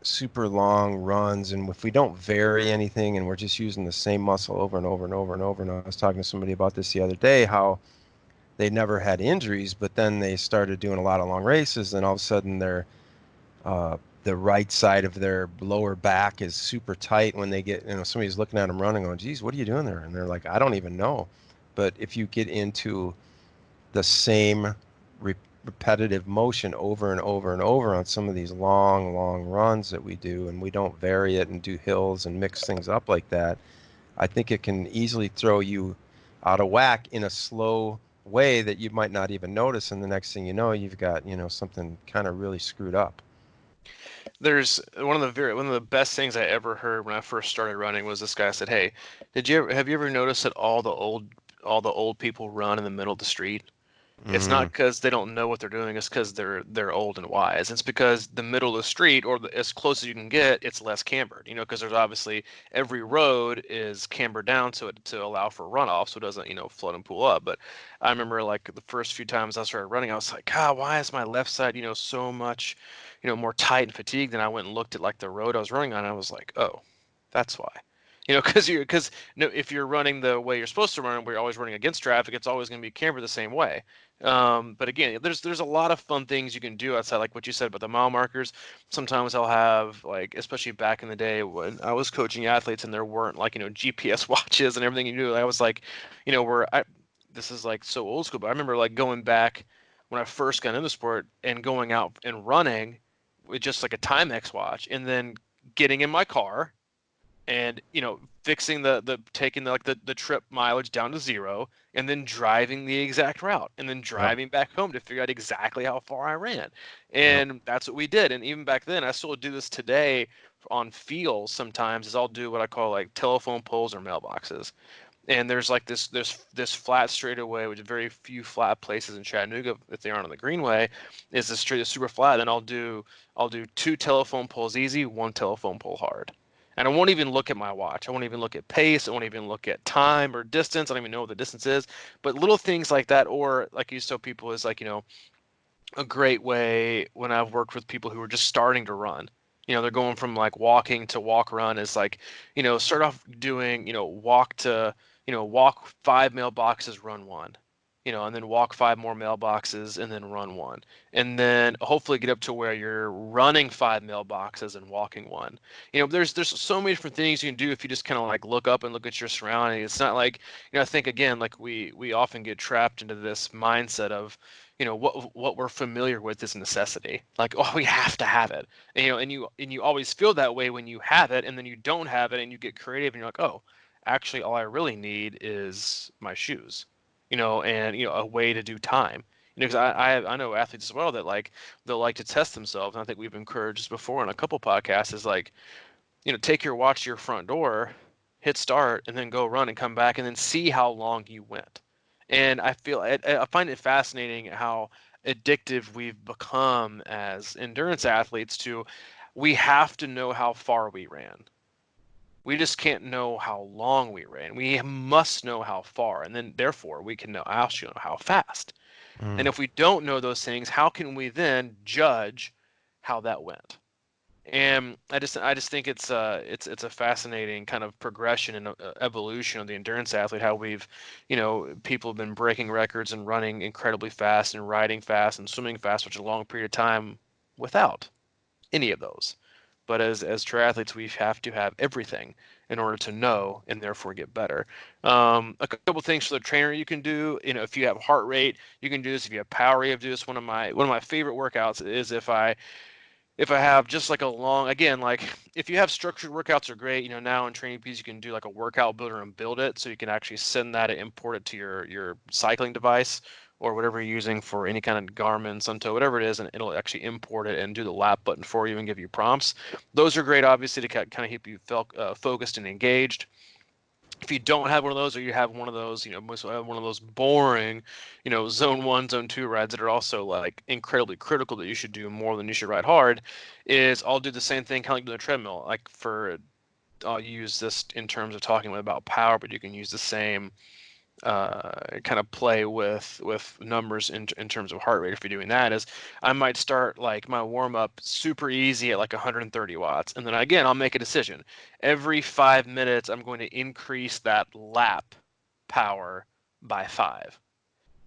[SPEAKER 2] super long runs, and if we don't vary anything and we're just using the same muscle over and over and over and over, and I was talking to somebody about this the other day, how they never had injuries, but then they started doing a lot of long races, and all of a sudden the right side of their lower back is super tight when they get, somebody's looking at them running going, geez, what are you doing there? And they're like, I don't even know. But if you get into the same repetitive motion over and over and over on some of these long, long runs that we do, and we don't vary it and do hills and mix things up like that, I think it can easily throw you out of whack in a slow way that you might not even notice. And the next thing you know, you've got, something kind of really screwed up.
[SPEAKER 1] There's one of the best things I ever heard when I first started running was this guy said, "Hey, have you ever noticed that all the old people run in the middle of the street? It's not
[SPEAKER 2] Mm-hmm.
[SPEAKER 1] because they don't know what they're doing, it's because they're old and wise. It's because the middle of the street, or as close as you can get, it's less cambered. Because there's obviously every road is cambered down to it to allow for runoff, so it doesn't flood and pool up. But I remember like the first few times I started running, I was like, God, why is my left side so much more tight and fatigued? And I went and looked at like the road I was running on, and I was like, oh, that's why. Because no, if you're running the way you're supposed to run, where you're always running against traffic, it's always going to be cambered the same way. But again, there's a lot of fun things you can do outside, like what you said about the mile markers. Sometimes I'll have like, especially back in the day when I was coaching athletes and there weren't like GPS watches and everything you do. I was like, where I this is like so old school, but I remember like going back when I first got into the sport and going out and running with just like a Timex watch, and then getting in my car and fixing the taking the trip mileage down to zero, and then driving the exact route, and then
[SPEAKER 2] Yep.
[SPEAKER 1] driving back home to figure out exactly how far I ran.
[SPEAKER 2] Yep.
[SPEAKER 1] And that's what we did. And even back then, I still do this today on feels sometimes, is I'll do what I call like telephone poles or mailboxes. And there's like this flat straightaway with very few flat places in Chattanooga, if they aren't on the Greenway, is this straight super flat. Then I'll do two telephone poles easy, one telephone pole hard. And I won't even look at my watch. I won't even look at pace. I won't even look at time or distance. I don't even know what the distance is. But little things like that, or like you tell people, is like, a great way when I've worked with people who are just starting to run. They're going from like walking to walk run, is like, start off doing, walk 5 mailboxes, run one, and then walk 5 more mailboxes and then run one. And then hopefully get up to where you're running 5 mailboxes and walking one. There's so many different things you can do if you just kind of like look up and look at your surroundings. It's not like, I think again, like we often get trapped into this mindset of, what we're familiar with is necessity. Like, oh, we have to have it. And you always feel that way when you have it, and then you don't have it, and you get creative, and you're like, oh, actually, all I really need is my shoes. And a way to do time. Because I know athletes as well that like they'll like to test themselves, and I think we've encouraged this before in a couple podcasts, is like, take your watch to your front door, hit start, and then go run and come back, and then see how long you went. And I find it fascinating how addictive we've become as endurance athletes to, we have to know how far we ran. We just can't know how long we ran. We must know how far, and then therefore we can actually know how fast. And
[SPEAKER 2] Mm.
[SPEAKER 1] if we don't know those things, how can we then judge how that went? And I just think it's a fascinating kind of progression and evolution of the endurance athlete. How we've, people have been breaking records and running incredibly fast and riding fast and swimming fast, such a long period of time without any of those. But as triathletes, we have to have everything in order to know and therefore get better. A couple things for the trainer you can do. If you have heart rate, you can do this. If you have power, you have to do this. One of my favorite workouts is if I have just like a long, again, like if you have structured workouts are great. Now in Training Peaks you can do like a workout builder and build it, so you can actually send that and import it to your cycling device or whatever you're using for any kind of Garmin, Sunto, whatever it is, and it'll actually import it and do the lap button for you and give you prompts. Those are great, obviously, to kind of keep you focused and engaged. If you don't have one of those, or you have one of those, one of those boring, zone one, zone two rides that are also like incredibly critical that you should do more than you should ride hard, is I'll do the same thing kind of like the treadmill. Like I'll use this in terms of talking about power, but you can use the same kind of play with numbers in terms of heart rate. If you're doing that, is I might start like my warm up super easy at like 130 watts, and then again I'll make a decision. Every 5 minutes I'm going to increase that lap power by 5.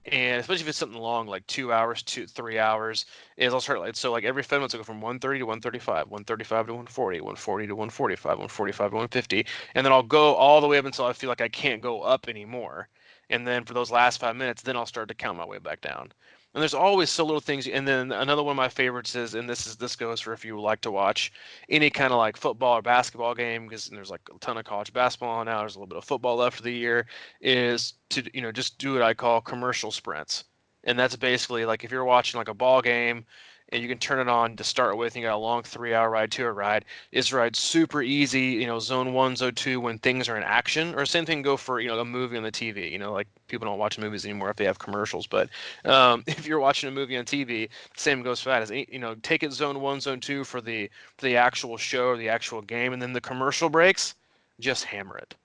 [SPEAKER 1] And especially if it's something long, like 2 hours, 3 hours, is I'll start like, so like every 5 minutes I go from 130 to 135, 135 to 140, 140 to 145, 145 to 150, and then I'll go all the way up until I feel like I can't go up anymore. And then for those last 5 minutes, then I'll start to count my way back down. And there's always so little things. And then another one of my favorites is, and this goes for if you like to watch any kind of like football or basketball game, because there's like a ton of college basketball now. There's a little bit of football left for the year. Is to just do what I call commercial sprints, and that's basically like if you're watching like a ball game and you can turn it on to start with, and you got a long 3 hour ride, 2 hour ride. It's ride super easy, zone one, zone two when things are in action, or same thing go for a movie on the TV. Like people don't watch movies anymore if they have commercials, but if you're watching a movie on TV, same goes for that. Is take it zone one, zone two for the actual show or the actual game, and then the commercial breaks, just hammer it.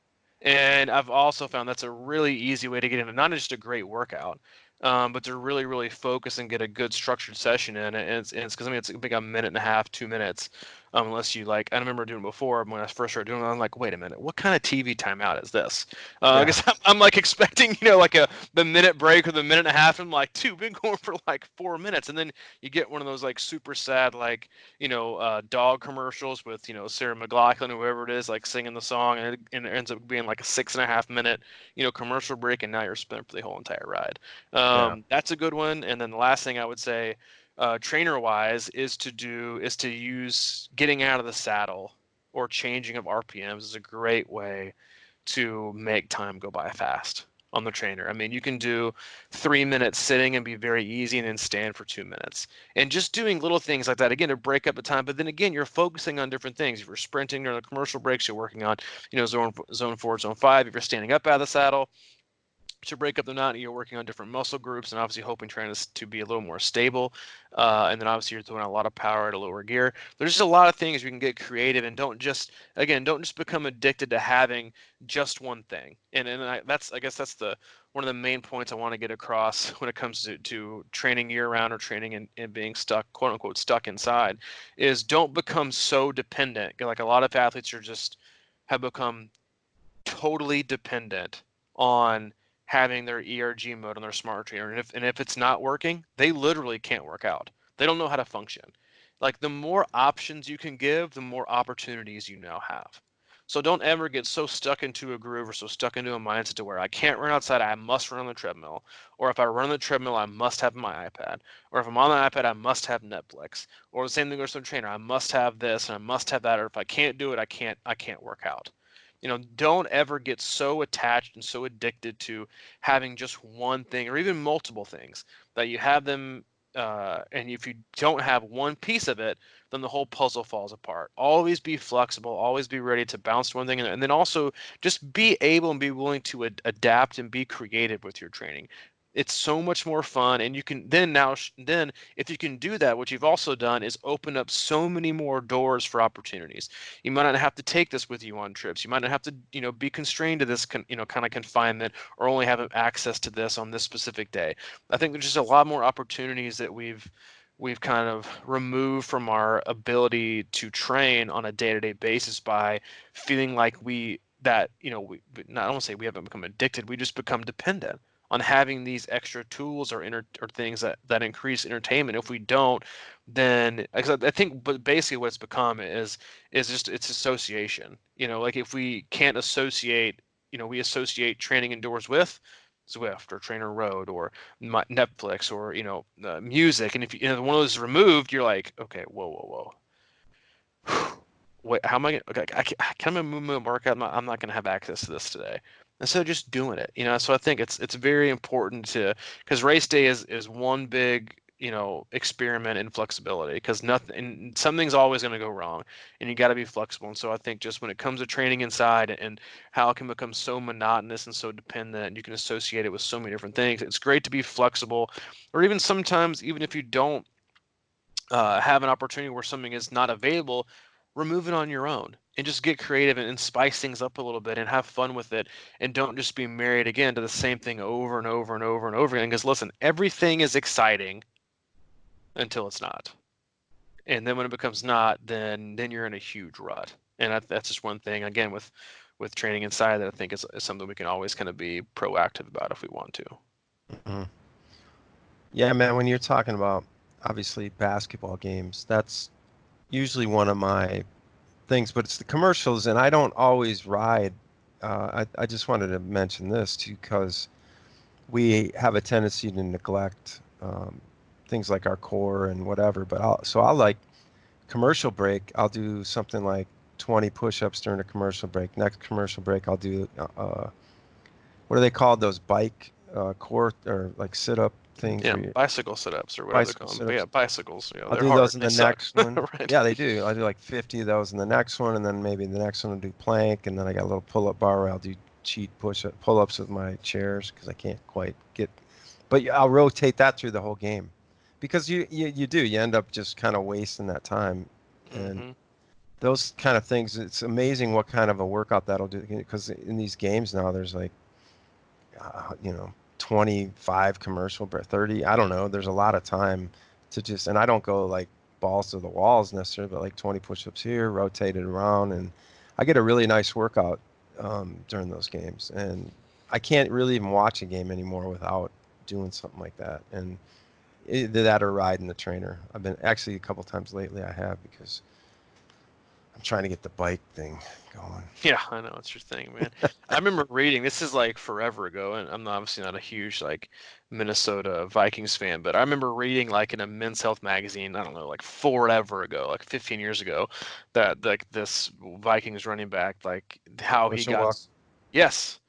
[SPEAKER 1] And I've also found that's a really easy way to get into not just a great workout, but to really, really focus and get a good structured session in. And it's because it's like a minute and a half, 2 minutes, unless you like. I remember doing it before when I first started doing it. I'm like, wait a minute, what kind of TV timeout is this? I
[SPEAKER 2] Yeah.
[SPEAKER 1] guess I'm like expecting like the minute break or the minute and a half. I'm like, dude, been going for like 4 minutes, and then you get one of those like super sad like dog commercials with Sarah McLachlan or whoever it is like singing the song, and it ends up being like a 6.5 minute commercial break, and now you're spent for the whole entire ride.
[SPEAKER 2] Yeah.
[SPEAKER 1] That's a good one. And then the last thing I would say, trainer wise, is to use getting out of the saddle or changing of RPMs is a great way to make time go by fast on the trainer. I mean, you can do 3 minutes sitting and be very easy and then stand for 2 minutes. And just doing little things like that, again, to break up the time. But then again, you're focusing on different things. If you're sprinting during the commercial breaks, you're working on, zone four, zone five. If you're standing up out of the saddle, to break up the knot, you're working on different muscle groups and obviously hoping trying to be a little more stable. And then obviously you're throwing a lot of power at a lower gear. There's just a lot of things you can get creative, and don't just become addicted to having just one thing. I guess that's the one of the main points I want to get across when it comes to training year round or training and being stuck, quote unquote, stuck inside, is don't become so dependent. Like a lot of athletes have become totally dependent on having their ERG mode on their smart trainer. And if it's not working, they literally can't work out. They don't know how to function. Like the more options you can give, the more opportunities you now have. So don't ever get so stuck into a groove or so stuck into a mindset to where I can't run outside, I must run on the treadmill. Or if I run on the treadmill, I must have my iPad. Or if I'm on the iPad, I must have Netflix. Or the same thing with some trainer, I must have this and I must have that. Or if I can't do it, I can't work out. Don't ever get so attached and so addicted to having just one thing or even multiple things that you have them. And if you don't have one piece of it, then the whole puzzle falls apart. Always be flexible, always be ready to bounce to one thing, and then also just be able and be willing to adapt and be creative with your training. It's so much more fun, and you can then if you can do that, what you've also done is open up so many more doors for opportunities. You might not have to take this with you on trips. You might not have to, be constrained to this, kind of confinement, or only have access to this on this specific day. I think there's just a lot more opportunities that we've kind of removed from our ability to train on a day-to-day basis by feeling like I don't want to say we haven't become addicted. We just become dependent on having these extra tools or things that increase entertainment. If we don't, then I think, but basically what it's become is just it's association. Like if we can't associate, we associate training indoors with Zwift or Trainer Road or Netflix or music, and if one of those is removed, you're like, okay, whoa, whoa, whoa. Wait, how am I gonna? Okay, can I move my workout? I'm not gonna have access to this today. Instead of just doing it, so I think it's very important because race day is one big experiment in flexibility, because something's always going to go wrong, and you got to be flexible. And so I think just when it comes to training inside and how it can become so monotonous and so dependent, and you can associate it with so many different things, it's great to be flexible, or even sometimes even if you don't have an opportunity where something is not available, remove it on your own and just get creative and spice things up a little bit and have fun with it, and don't just be married again to the same thing over and over and over and over again. Because listen, everything is exciting until it's not, and then when it becomes not, then you're in a huge rut. And that's just one thing again with training inside that I think is something we can always kind of be proactive about if we want to.
[SPEAKER 2] Mhm. Yeah, man, when you're talking about obviously basketball games, that's usually one of my things, but it's the commercials, and I don't always ride. I just wanted to mention this too, because we have a tendency to neglect things like our core and whatever. But I'll like commercial break. I'll do something like 20 push-ups during a commercial break. Next commercial break, I'll do what are they called? Those bike core or like sit-up things
[SPEAKER 1] Yeah,
[SPEAKER 2] where you
[SPEAKER 1] bicycle sit-ups or whatever they're
[SPEAKER 2] bicycle
[SPEAKER 1] called. But yeah,
[SPEAKER 2] sit-ups.
[SPEAKER 1] bicycles,
[SPEAKER 2] I'll
[SPEAKER 1] they're
[SPEAKER 2] do
[SPEAKER 1] hard
[SPEAKER 2] those
[SPEAKER 1] and
[SPEAKER 2] in
[SPEAKER 1] they
[SPEAKER 2] the
[SPEAKER 1] suck.
[SPEAKER 2] next one.
[SPEAKER 1] Right.
[SPEAKER 2] Yeah, they do. I'll do like 50 of those in the next one, and then maybe the next one I'll do plank, and then I got a little pull-up bar where I'll do cheat push-up, pull-ups with my chairs because I can't quite get. But I'll rotate that through the whole game, because you end up just kind of wasting that time, and
[SPEAKER 1] Hmm.
[SPEAKER 2] those kind of things. It's amazing what kind of a workout that'll do, because in these games now there's like, 25 commercial, 30. I don't know. There's a lot of time to just, and I don't go like balls to the walls necessarily, but like 20 push-ups here, rotate it around, and I get a really nice workout during those games. And I can't really even watch a game anymore without doing something like that. And either that or riding the trainer. I've been actually a couple times lately. I have, because I'm trying to get the bike thing going.
[SPEAKER 1] Yeah, I know it's your thing, man. I remember reading, this is like forever ago, and I'm obviously not a huge like Minnesota Vikings fan, but I remember reading like in a Men's Health magazine, I don't know, like forever ago, like 15 years ago, that like this Vikings running back, like how he
[SPEAKER 2] Christian
[SPEAKER 1] got,
[SPEAKER 2] Walk.
[SPEAKER 1] yes,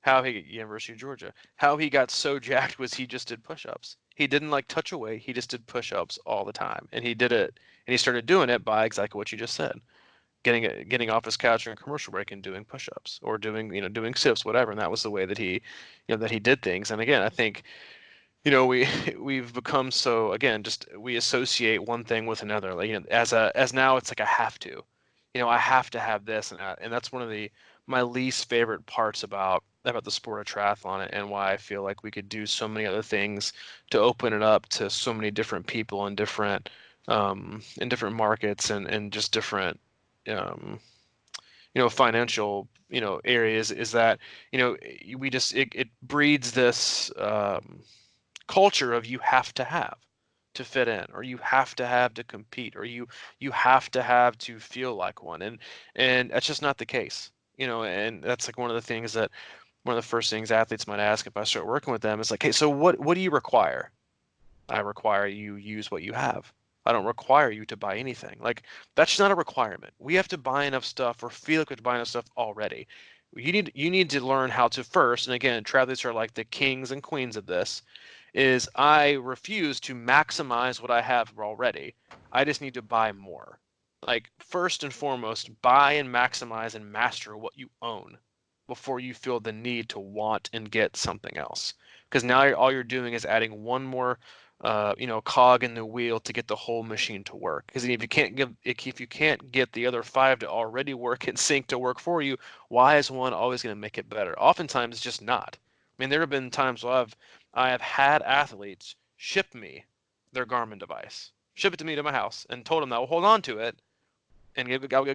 [SPEAKER 1] how he, University of Georgia, how he got so jacked was he just did push-ups. He didn't like touch away, he just did push-ups all the time, and he did it, and he started doing it by exactly what you just said, getting off his couch in a commercial break and doing push-ups or doing sit-ups, whatever. And that was the way that he did things. And again, I think we we've become so, again, just we associate one thing with another, like as now it's like I have to, I have to have this, and that's one of the my least favorite parts about the sport of triathlon, and why I feel like we could do so many other things to open it up to so many different people in different markets, and just different um, financial areas, is that we just it breeds this culture of you have to fit in, or you have to compete, or you have to feel like one, and that's just not the case. And that's like one of the first things athletes might ask if I start working with them is like, hey, so what do you require? I require you use what you have. I don't require you to buy anything. Like, that's not a requirement. We have to buy enough stuff or feel like we have to buy enough stuff already. You need to learn how to first, and again, triathletes are like the kings and queens of this, is I refuse to maximize what I have already. I just need to buy more. Like, first and foremost, buy and maximize and master what you own before you feel the need to want and get something else. Because now all you're doing is adding one more cog in the wheel to get the whole machine to work. Because if you can't get the other five to already work and sync to work for you, why is one always going to make it better? Oftentimes it's just not. I mean, there have been times where I have had athletes ship me their Garmin device, ship it to me to my house, and told them that I'll hold on to it and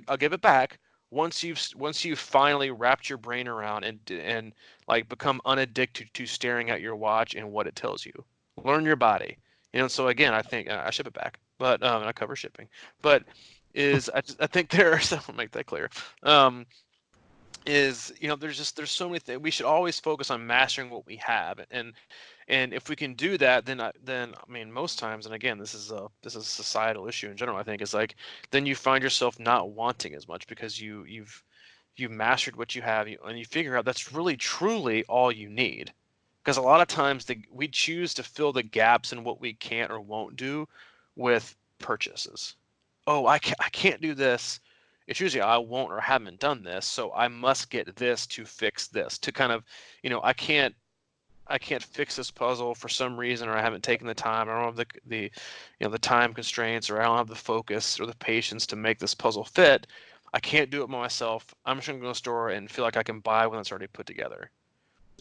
[SPEAKER 1] I'll give it back once you've finally wrapped your brain around and like become unaddicted to staring at your watch and what it tells you. Learn your body. So again, I think I ship it back, but and I cover shipping. But I think there's I'll make that clear. Um, there's so many things we should always focus on mastering what we have, and if we can do that, then I mean, most times, and again, this is a societal issue in general, I think, is like then you find yourself not wanting as much because you've mastered what you have, and you figure out that's really truly all you need. Because a lot of times we choose to fill the gaps in what we can't or won't do with purchases. Oh, I can't do this. It's usually I won't or haven't done this, so I must get this to fix this. To kind of, I can't fix this puzzle for some reason, or I haven't taken the time. I don't have the time constraints, or I don't have the focus or the patience to make this puzzle fit. I can't do it by myself. I'm just gonna go to the store and feel like I can buy one that's already put together.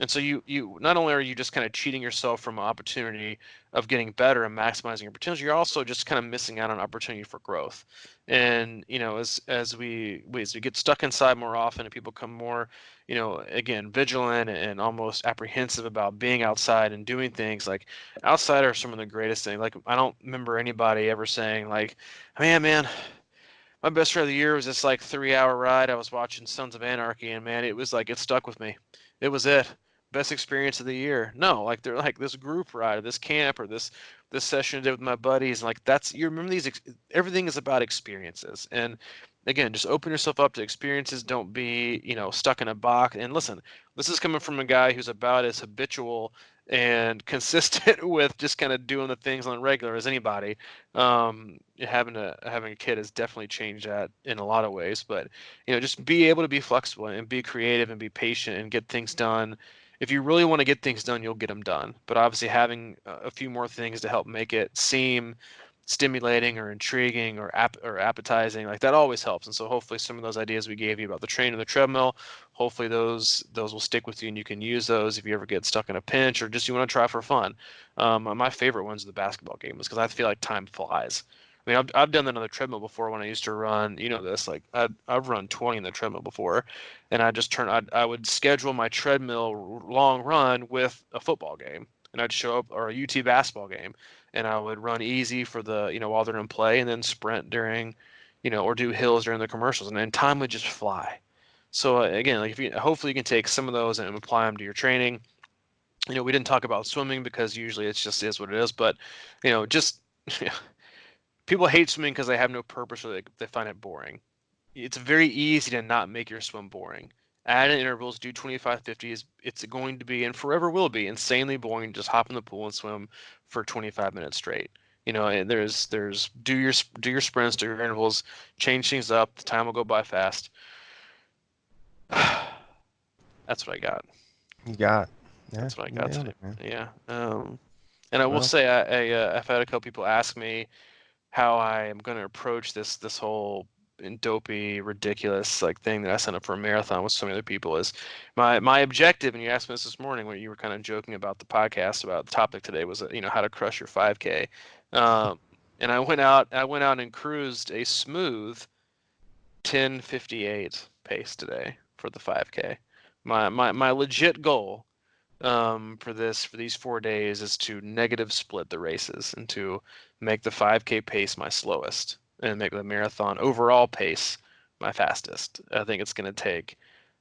[SPEAKER 1] And so you not only are you just kind of cheating yourself from an opportunity of getting better and maximizing your potential, you're also just kind of missing out on opportunity for growth. And as we get stuck inside more often and people become more, again, vigilant and almost apprehensive about being outside and doing things, like outside are some of the greatest things. Like I don't remember anybody ever saying like, man, my best ride of the year was this like 3 hour ride. I was watching Sons of Anarchy, and man, it was like it stuck with me. It was it. Best experience of the year. No, like they're like this group ride or this camp or this session I did with my buddies. Like that's you remember everything is about experiences. And again, just open yourself up to experiences. Don't be, stuck in a box. And listen, this is coming from a guy who's about as habitual and consistent with just kind of doing the things on regular as anybody. Having a kid has definitely changed that in a lot of ways, but just be able to be flexible and be creative and be patient and get things done. If you really want to get things done, you'll get them done. But obviously, having a few more things to help make it seem stimulating or intriguing or appetizing, like that always helps. And so hopefully some of those ideas we gave you about the train and the treadmill, hopefully those will stick with you and you can use those if you ever get stuck in a pinch or just you want to try for fun. My favorite ones are the basketball games because I feel like time flies. I mean, I've done that on the treadmill before when I used to run. You know this, like I've run 20 in the treadmill before, and I would schedule my treadmill long run with a football game, and I'd show up or a UT basketball game, and I would run easy for the while they're in play, and then sprint during, or do hills during the commercials, and then time would just fly. So again, like if you hopefully you can take some of those and apply them to your training. We didn't talk about swimming because usually it's just is what it is, but just people hate swimming because they have no purpose or they find it boring. It's very easy to not make your swim boring. Add in intervals, do 25, 50s. It's going to be and forever will be insanely boring. Just hop in the pool and swim for 25 minutes straight. And there's do your sprints, do your intervals, change things up. The time will go by fast. That's what I got.
[SPEAKER 2] You got, yeah,
[SPEAKER 1] That's what I
[SPEAKER 2] you
[SPEAKER 1] got
[SPEAKER 2] nailed
[SPEAKER 1] today.
[SPEAKER 2] it, man.
[SPEAKER 1] Yeah. And I will
[SPEAKER 2] Well,
[SPEAKER 1] say I've had a couple people ask me how I am going to approach this whole dopey ridiculous like thing that I signed up for a marathon with so many other people is my objective. And you asked me this morning when you were kind of joking about the podcast about the topic today was how to crush your 5K. Um, and I went out and cruised a smooth 10:58 pace today for the 5K. My legit goal for these 4 days is to negative split the races and to make the 5K pace my slowest and make the marathon overall pace my fastest. I think it's going to take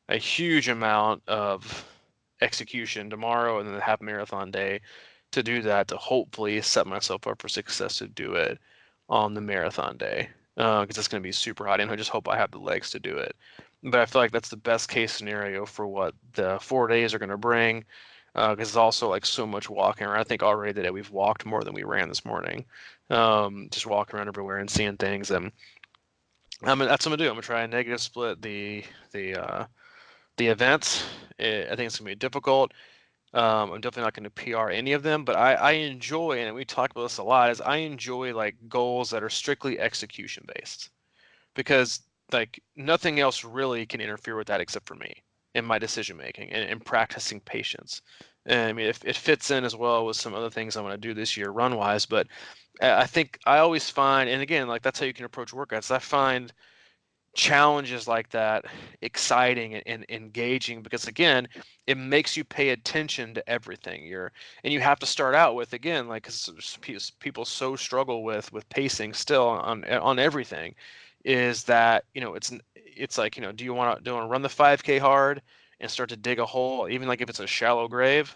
[SPEAKER 1] a huge amount of execution tomorrow and then the half marathon day to do that, to hopefully set myself up for success to do it on the marathon day, because it's going to be super hot and I just hope I have the legs to do it. But I feel like that's the best case scenario for what the 4 days are going to bring, because it's also like so much walking around. I think already today we've walked more than we ran this morning, just walking around everywhere and seeing things. And that's what I'm gonna do. I'm gonna try and negative split the events. I think it's gonna be difficult. I'm definitely not going to PR any of them, but I enjoy, and we talk about this a lot, is I enjoy like goals that are strictly execution based because like nothing else really can interfere with that except for me in my decision making and practicing patience. And I mean, it fits in as well with some other things I'm going to do this year run wise, but I think I always find, and again, like that's how you can approach workouts. I find challenges like that exciting and engaging because again it makes you pay attention to everything and you have to start out with again like because people so struggle with pacing still on everything is that it's like do you want to run the 5K hard and start to dig a hole even like if it's a shallow grave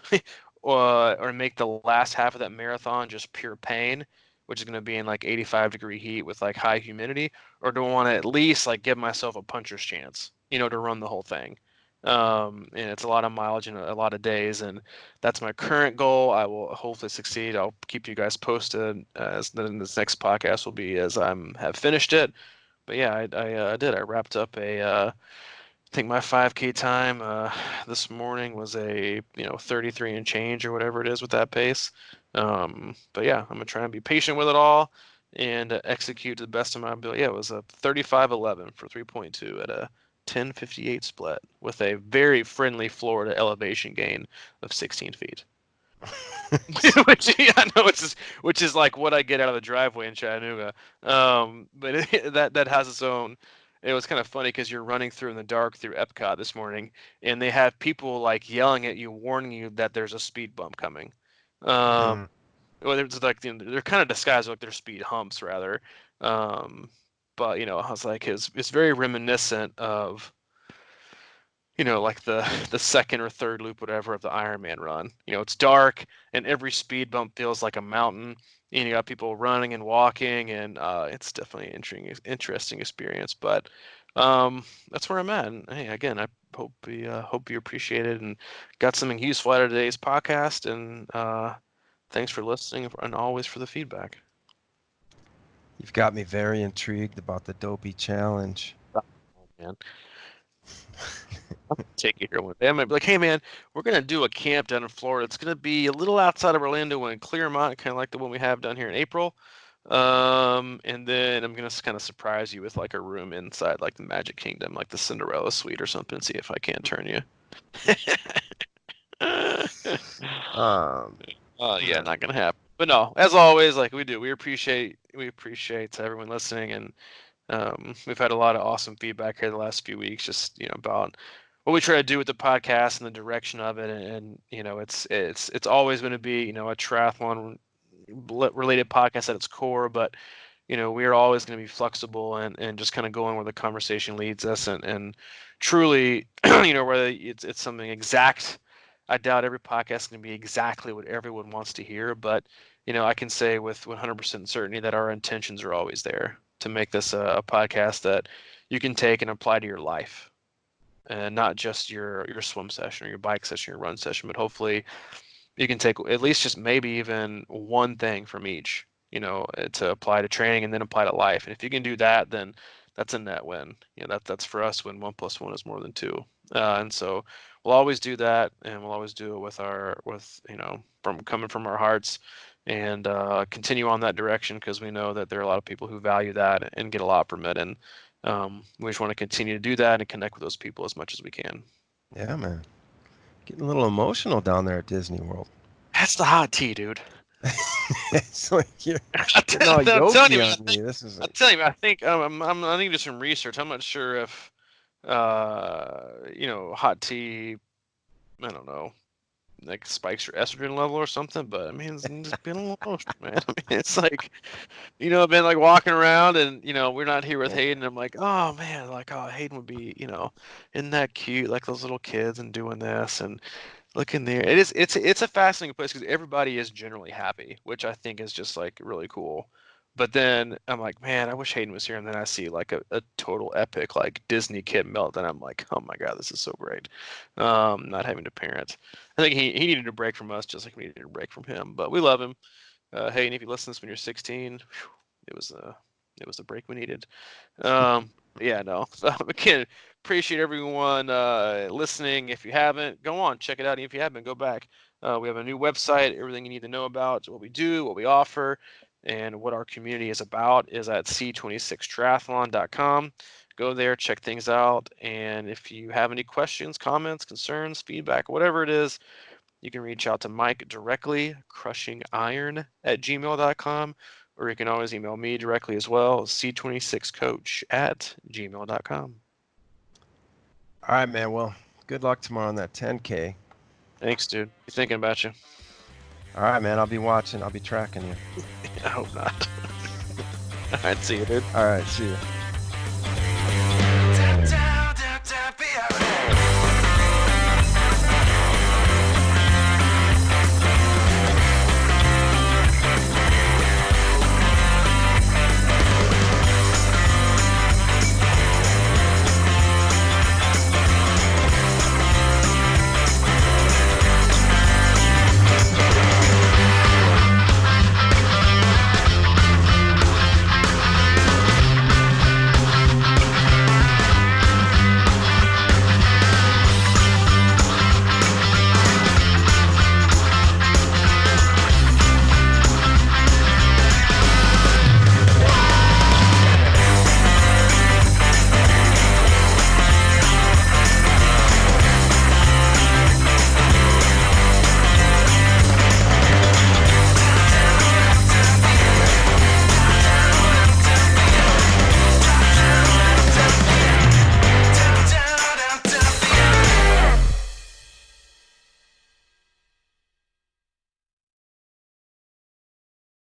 [SPEAKER 1] or make the last half of that marathon just pure pain, which is going to be in like 85-degree heat with like high humidity, or do I want to at least like give myself a puncher's chance, to run the whole thing? And it's a lot of mileage and a lot of days, and that's my current goal. I will hopefully succeed. I'll keep you guys posted as this next podcast will be as have finished it. But yeah, I did. I wrapped up I think my 5K time this morning was a 33 and change or whatever it is with that pace. But yeah, I'm gonna try and be patient with it all and execute to the best of my ability. Yeah, it was a 35:11 for 3.2 at a 10:58 split with a very friendly floor to elevation gain of 16 feet. which is like what I get out of the driveway in Chattanooga. But that has its own. It was kind of funny because you're running through in the dark through Epcot this morning, and they have people like yelling at you, warning you that there's a speed bump coming. Well, it's like they're kind of disguised like they're speed humps rather. But I was like, it's very reminiscent of like the second or third loop, whatever, of the Ironman run. It's dark and every speed bump feels like a mountain. And you got people running and walking, and it's definitely an interesting experience. But that's where I'm at. And hey, again, I hope you appreciate it and got something useful out of today's podcast. And thanks for listening and always for the feedback.
[SPEAKER 2] You've got me very intrigued about the Dopey challenge.
[SPEAKER 1] Oh, man. I'll take you here one day. I might be like, hey man, we're gonna do a camp down in Florida. It's gonna be a little outside of Orlando in Clearmont, kind of like the one we have down here in April. And then I'm gonna kind of surprise you with like a room inside like the Magic Kingdom, like the Cinderella suite or something, and see if I can't turn you. Yeah, not gonna happen. But no, as always, like we appreciate everyone listening, and we've had a lot of awesome feedback here the last few weeks, just about what we try to do with the podcast and the direction of it, and it's always going to be a triathlon related podcast at its core, but we are always going to be flexible and just kind of going where the conversation leads us, and truly whether it's something exact. I doubt every podcast is going to be exactly what everyone wants to hear, but I can say with 100% certainty that our intentions are always there to make this a podcast that you can take and apply to your life, and not just your swim session or your bike session, your run session, but hopefully you can take at least just maybe even one thing from each, to apply to training and then apply to life. And if you can do that, then that's a net win. That's for us when 1 + 1 is more than 2. And so we'll always do that, and we'll always do it from coming from our hearts, and continue on that direction, because we know that there are a lot of people who value that and get a lot from it, and we just want to continue to do that and connect with those people as much as we can.
[SPEAKER 2] Yeah, man. Getting a little emotional down there at Disney World.
[SPEAKER 1] That's the hot tea, dude.
[SPEAKER 2] It's like you're all yogi on me. This is.
[SPEAKER 1] I'm telling you, I think I need to do some research. I'm not sure if hot tea, I don't know, like spikes your estrogen level or something, but I mean, it's just been a little emotional, man. I mean, it's like, I've been like walking around, and we're not here with Hayden. I'm like, oh man, like, oh, Hayden would be, isn't that cute, like those little kids and doing this, and look in there. It's a fascinating place because everybody is generally happy, which I think is just like really cool. But then I'm like, man, I wish Hayden was here. And then I see like a total epic like Disney kid melt, and I'm like, oh my god, this is so great. Not having to parent. I think he needed a break from us, just like we needed a break from him. But we love him. Hayden, if you listen to this when you're 16, it was the break we needed. Yeah, no. Again, appreciate everyone listening. If you haven't, go on, check it out. If you haven't, go back. We have a new website. Everything you need to know about what we do, what we offer, and what our community is about is at C26triathlon.com. Go there, check things out. And if you have any questions, comments, concerns, feedback, whatever it is, you can reach out to Mike directly, crushingiron@gmail.com, or you can always email me directly as well, c26coach@gmail.com.
[SPEAKER 2] All right, man. Well, good luck tomorrow on that 10K.
[SPEAKER 1] Thanks, dude. Be thinking about you.
[SPEAKER 2] All right, man. I'll be watching. I'll be tracking you.
[SPEAKER 1] I hope not. All right, see you, dude.
[SPEAKER 2] All right, see you.